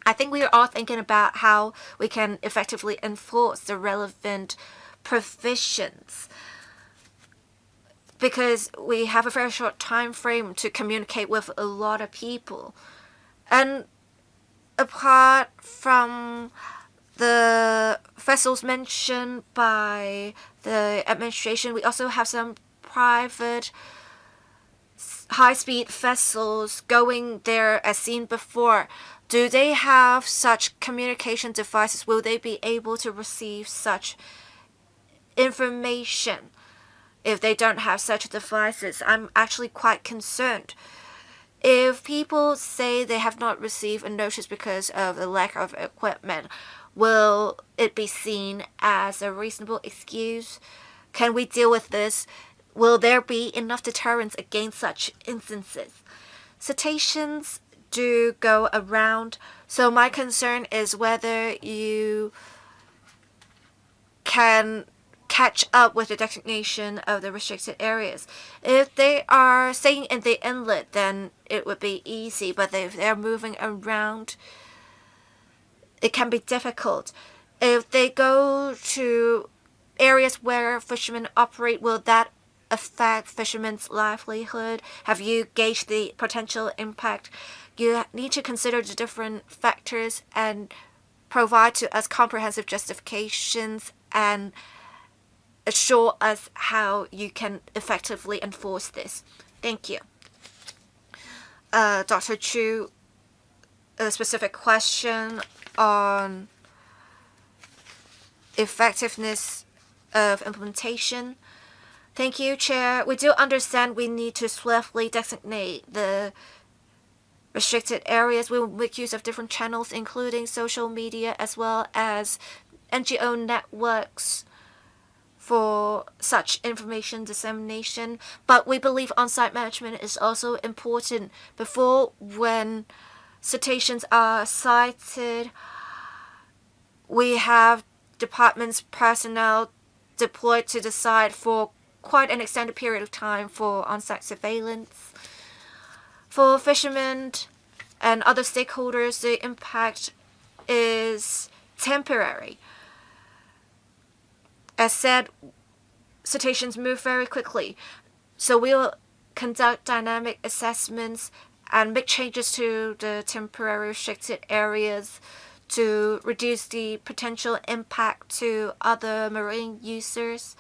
I think we are all thinking about how we can effectively enforce the relevant provisions, because we have a very short time frame to communicate with a lot of people. And apart from the vessels mentioned by the administration, we also have some private high-speed vessels going there as seen before. Do they have such communication devices? Will they be able to receive such information? If they don't have such devices, I'm actually quite concerned. If people say they have not received a notice because of the lack of equipment, will it be seen as a reasonable excuse? Can we deal with this? Will there be enough deterrence against such instances? Cetaceans do go around, so my concern is whether you can catch up with the designation of the restricted areas. If they are staying in the inlet, then it would be easy, but if they're moving around, it can be difficult. If they go to areas where fishermen operate, will that affect fishermen's livelihood? Have you gauged the potential impact? You need to consider the different factors and provide to us comprehensive justifications and assure us how you can effectively enforce this. Thank you. Dr. Chu, a specific question on effectiveness of implementation. Thank you, Chair. We do understand we need to swiftly designate the restricted areas. We will make use of different channels, including social media as well as NGO networks for such information dissemination. But we believe on-site management is also important. Before, when cetaceans are sighted, we have department's personnel deployed to the site for quite an extended period of time for on-site surveillance. For fishermen and other stakeholders, the impact is temporary. As said, cetaceans move very quickly, so we'll conduct dynamic assessments and make changes to the temporary restricted areas to reduce the potential impact to other marine users.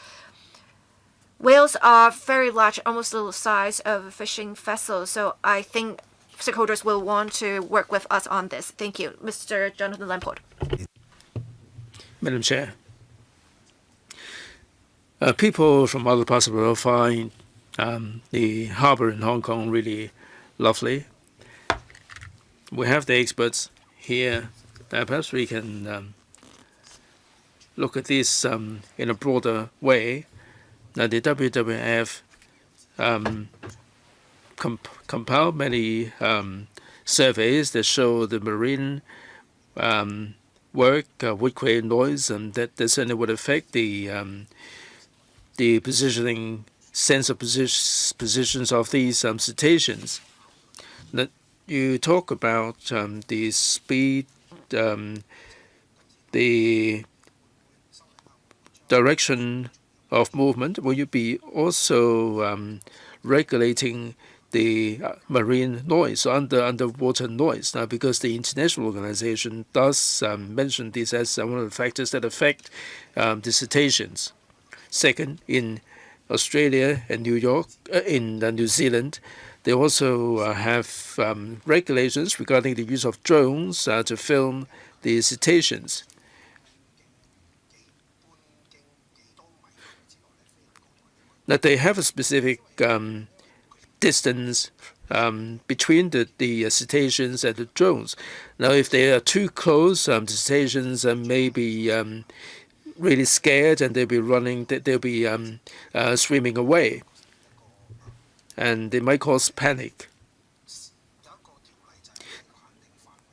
Whales are very large, almost the size of a fishing vessel, so I think stakeholders will want to work with us on this. Thank you. Mr. Jonathan Lamport. Madam Chair, people from other parts of the world find the harbor in Hong Kong really lovely. We have the experts here. Perhaps we can look at this in a broader way. Now, the WWF compiled many surveys that show the marine work would create noise, and that certainly would affect the positioning sense of positions of these cetaceans. That you talk about the speed, the direction of movement. Will you be also regulating the marine noise, underwater noise? Now, because the international organization does mention this as one of the factors that affect the cetaceans. Second, in Australia and New Zealand, they also have regulations regarding the use of drones to film the cetaceans. That they have a specific distance between the cetaceans and the drones. Now, if they are too close, the cetaceans may be really scared, and they'll be running. They'll be swimming away, and they might cause panic.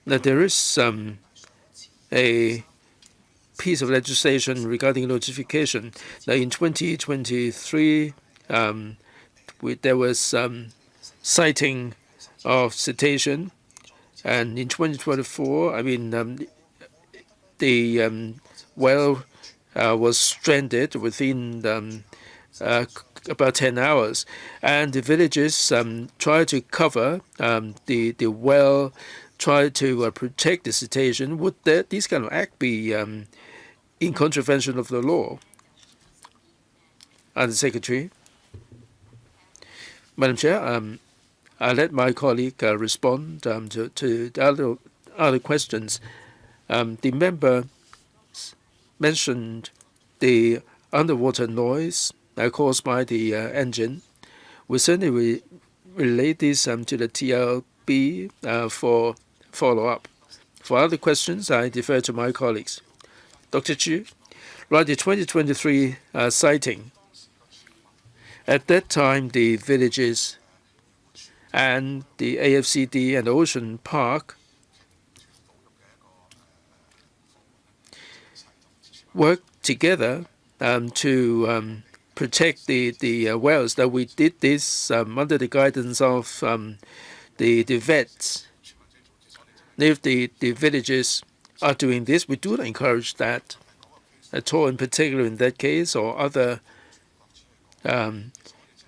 Now, there is a piece of legislation regarding notification. Now, in 2023, there was sighting of cetacean, and in 2024, the whale was stranded within about 10 hours, and the villagers tried to cover the whale, tried to protect the cetacean. Would this kind of act be in contravention of the law? The Secretary. Madam Chair, I'll let my colleague respond to other questions. The member mentioned the underwater noise caused by the engine. We certainly relate this to the TLB for follow-up. For other questions, I defer to my colleagues. Dr. Chu, right, the 2023 sighting. At that time, the villages and the AFCD and Ocean Park worked together to protect the whales. That we did this under the guidance of the vets. If the villages are doing this, we do not encourage that at all, in particular in that case or other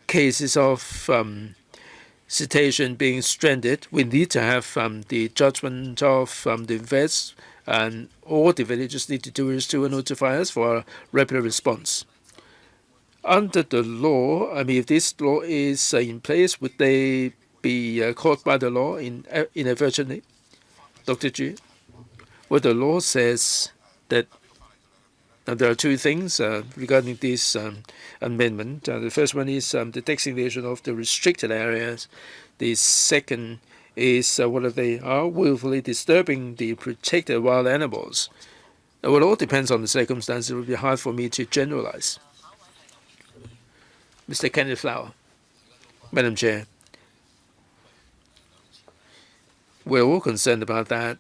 cases of cetacean being stranded. We need to have the judgment of the vets, and all the villagers need to do is to notify us for a regular response. Under the law, if this law is in place, would they be caught by the law inadvertently? Dr. G? Well, the law says that there are two things regarding this amendment. The first one is the designation of the restricted areas. The second is whether they are willfully disturbing the protected wild animals. Well, it all depends on the circumstances. It would be hard for me to generalize. Mr. Kenneth Flower. Madam Chair, we're all concerned about that.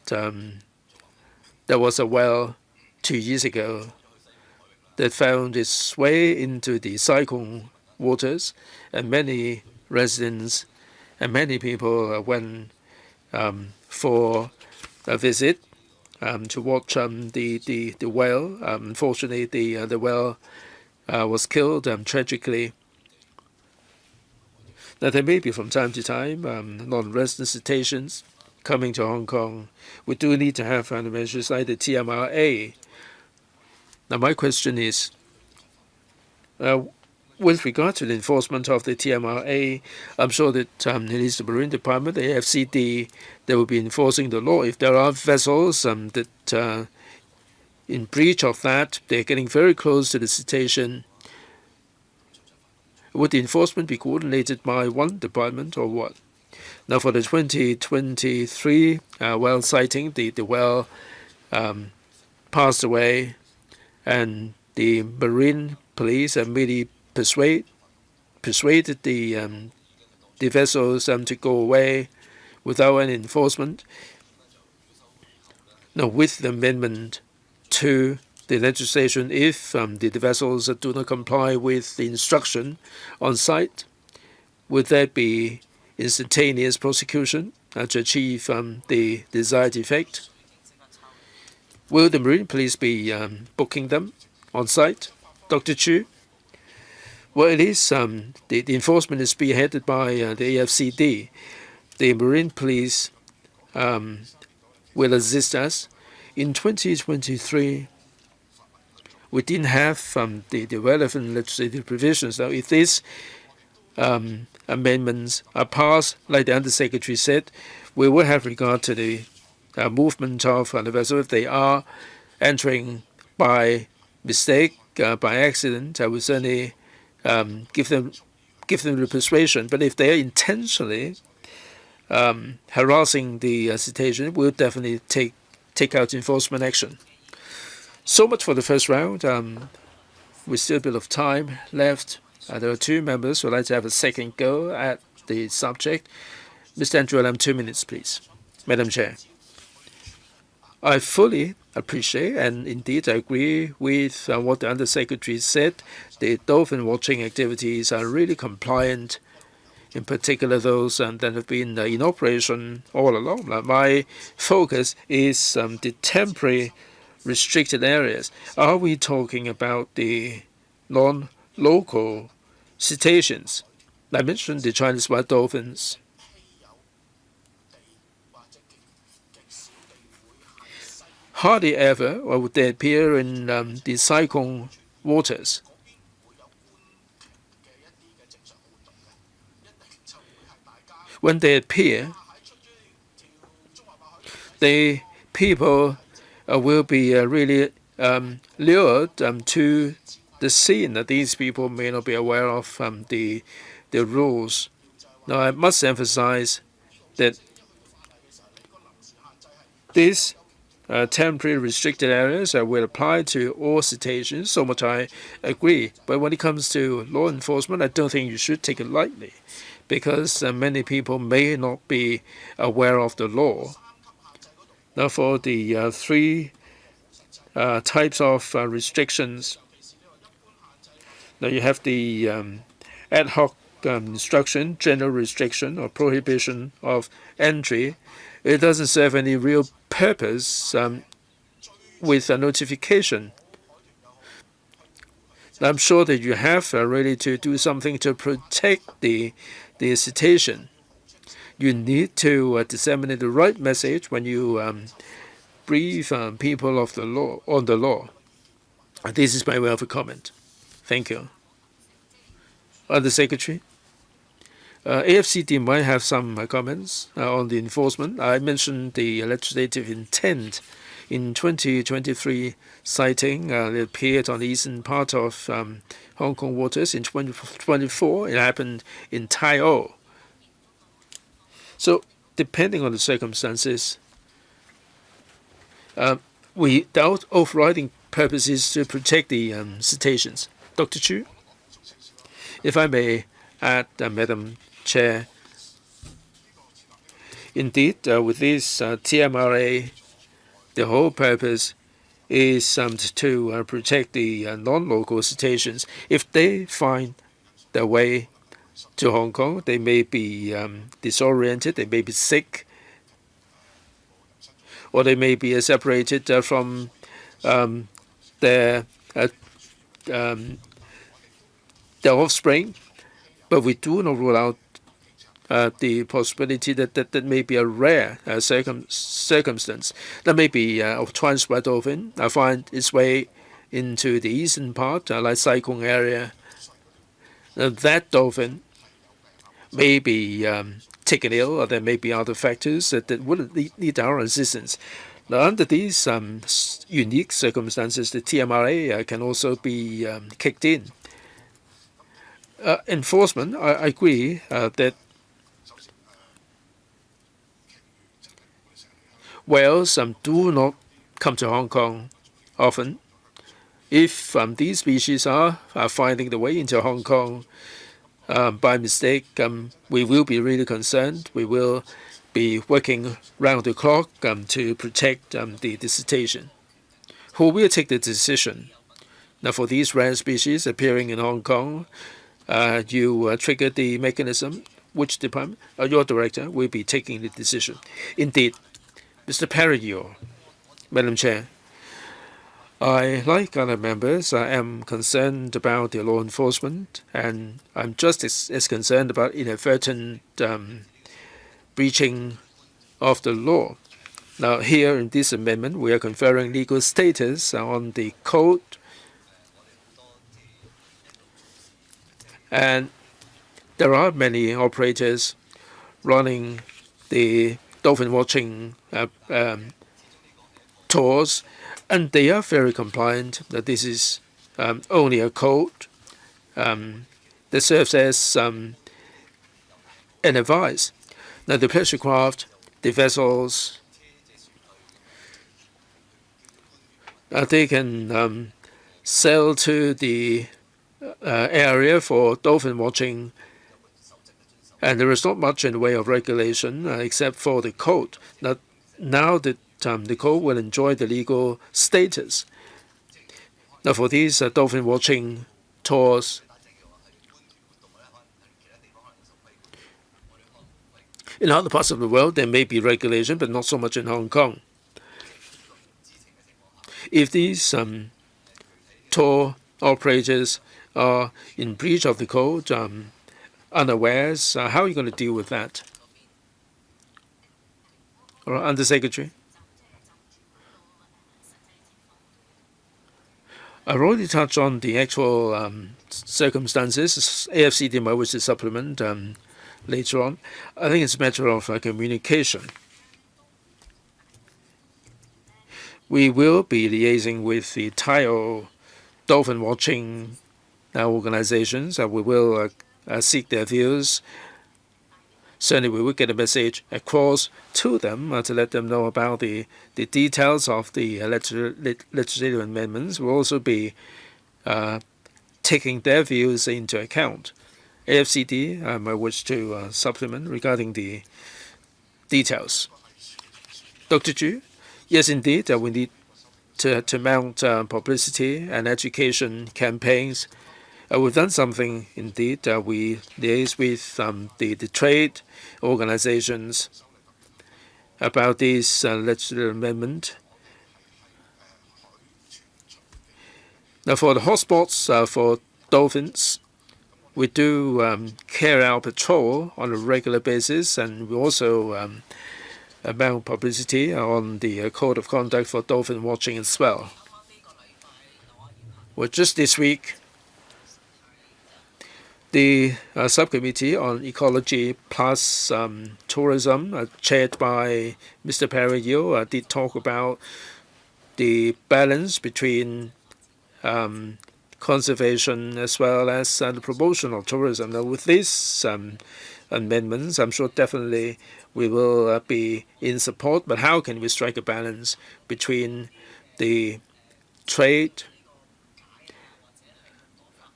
There was a whale 2 years ago that found its way into the cyclone waters, and many residents and many people went for a visit to watch the whale. Unfortunately, the whale was killed tragically. Now, there may be from time to time non-resident cetaceans coming to Hong Kong. We do need to have measures like the TMRA. Now, my question is, with regard to the enforcement of the TMRA, I'm sure that it is the Marine Department, the AFCD, that will be enforcing the law. If there are vessels that in breach of that, they're getting very close to the cetacean. Would the enforcement be coordinated by one department or what? Now, for the 2023 whale sighting, the whale passed away, and the marine police merely persuaded the vessels to go away without any enforcement. Now, with the amendment to the legislation, if the vessels do not comply with the instruction on site, would there be instantaneous prosecution to achieve the desired effect? Will the marine police be booking them on site? Dr. Chu? Well, it is the enforcement is spearheaded by the AFCD. The marine police will assist us. In 2023, we didn't have the relevant legislative provisions. Now, if these amendments are passed, like the Undersecretary said, we will have regard to the movement of the vessel. If they are entering by mistake, by accident, I will certainly give them the persuasion. But if they are intentionally harassing the cetacean, we'll definitely take out enforcement action. So much for the first round. With still a bit of time left, there are two members who would like to have a second go at the subject. Mr. Andrew Lam, 2 minutes, please. Madam Chair, I fully appreciate and indeed I agree with what the Undersecretary said. The dolphin watching activities are really compliant, in particular those that have been in operation all along. My focus is the temporary restricted areas. Are we talking about the non-local cetaceans? I mentioned the Chinese white dolphins. Hardly ever would they appear in the cyclone waters. When they appear, the people will be really lured to the scene. That these people may not be aware of the rules. Now, I must emphasize that these temporary restricted areas will apply to all cetaceans, so much I agree. But when it comes to law enforcement, I don't think you should take it lightly, because many people may not be aware of the law. Now, for the three types of restrictions, now you have the ad hoc instruction, general restriction or prohibition of entry. It doesn't serve any real purpose with a notification. I'm sure that you have really to do something to protect the cetacean. You need to disseminate the right message when you brief people of the law on the law. This is my way of a comment. Thank you. Undersecretary. AFCD might have some comments on the enforcement. I mentioned the legislative intent in 2023 sighting. It appeared on the eastern part of Hong Kong waters. In 2024, it happened in Tai O. So, depending on the circumstances, the overriding purpose is to protect the cetaceans. Dr. Chu, if I may add, Madam Chair, indeed, with this TMRA, the whole purpose is to protect the non-local cetaceans. If they find their way to Hong Kong, they may be disoriented, they may be sick, or they may be separated from their offspring. But we do not rule out the possibility that may be a rare circumstance. That may be of Chinese white dolphin find its way into the eastern part, like Sai Kung area. That dolphin may be taken ill, or there may be other factors that would need our assistance. Now, under these unique circumstances, the TMRA can also be kicked in. Enforcement, I agree that whales do not come to Hong Kong often. If these species are finding the way into Hong Kong by mistake, we will be really concerned. We will be working round the clock to protect the cetacean. Who will take the decision? Now, for these rare species appearing in Hong Kong, you trigger the mechanism. Which department? Your director will be taking the decision. Indeed, Mr. Perrier, Madam Chair, I, like other members, I am concerned about the law enforcement, and I'm just as concerned about inadvertent breaching of the law. Now, here in this amendment, we are conferring legal status on the code, and there are many operators running the dolphin watching tours, and they are very compliant that this is only a code that serves as an advice. Now, the pleasure craft, the vessels, they can sail to the area for dolphin watching, and there is not much in the way of regulation except for the code. Now that the code will enjoy the legal status. Now, for these dolphin watching tours, in other parts of the world, there may be regulation, but not so much in Hong Kong. If these tour operators are in breach of the code, unawares, how are you going to deal with that? All right, Undersecretary. I've already touched on the actual circumstances. AFCD might wish to supplement later on. I think it's a matter of communication. We will be liaising with the Thai dolphin watching organizations. We will seek their views. Certainly, we will get a message across to them to let them know about the details of the legislative amendments. We'll also be taking their views into account. AFCD, I wish to supplement regarding the details. Dr. Chu, yes, indeed, we need to mount publicity and education campaigns. We've done something indeed. We liaise with the trade organizations about this legislative amendment. Now, for the hotspots for dolphins, we do carry out patrol on a regular basis, and we also mount publicity on the code of conduct for dolphin watching as well. Well, just this week, the subcommittee on ecology plus tourism, chaired by Mr. Perrier, did talk about the balance between conservation as well as the promotion of tourism. Now, with these amendments, I'm sure definitely we will be in support. But how can we strike a balance between the trade,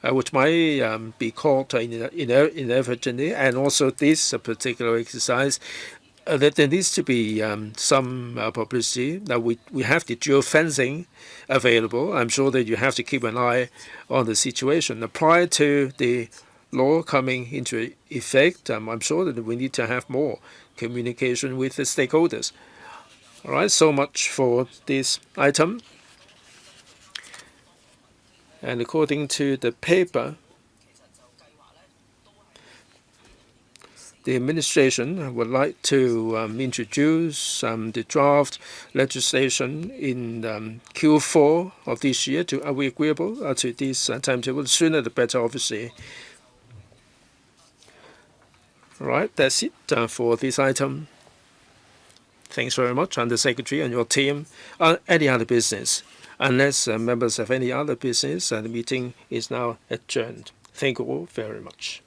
which might be caught inadvertently, and also this particular exercise, that there needs to be some publicity. Now, we have the geofencing available. I'm sure that you have to keep an eye on the situation. Now, prior to the law coming into effect, I'm sure that we need to have more communication with the stakeholders. All right, so much for this item. And according to the paper, the administration would like to introduce the draft legislation in Q4 of this year. Are we agreeable to this timetable? The sooner the better, obviously. All right, that's it for this item. Thanks very much, and the Secretary and your team. Any other business? Unless members have any other business, the meeting is now adjourned. Thank you all very much.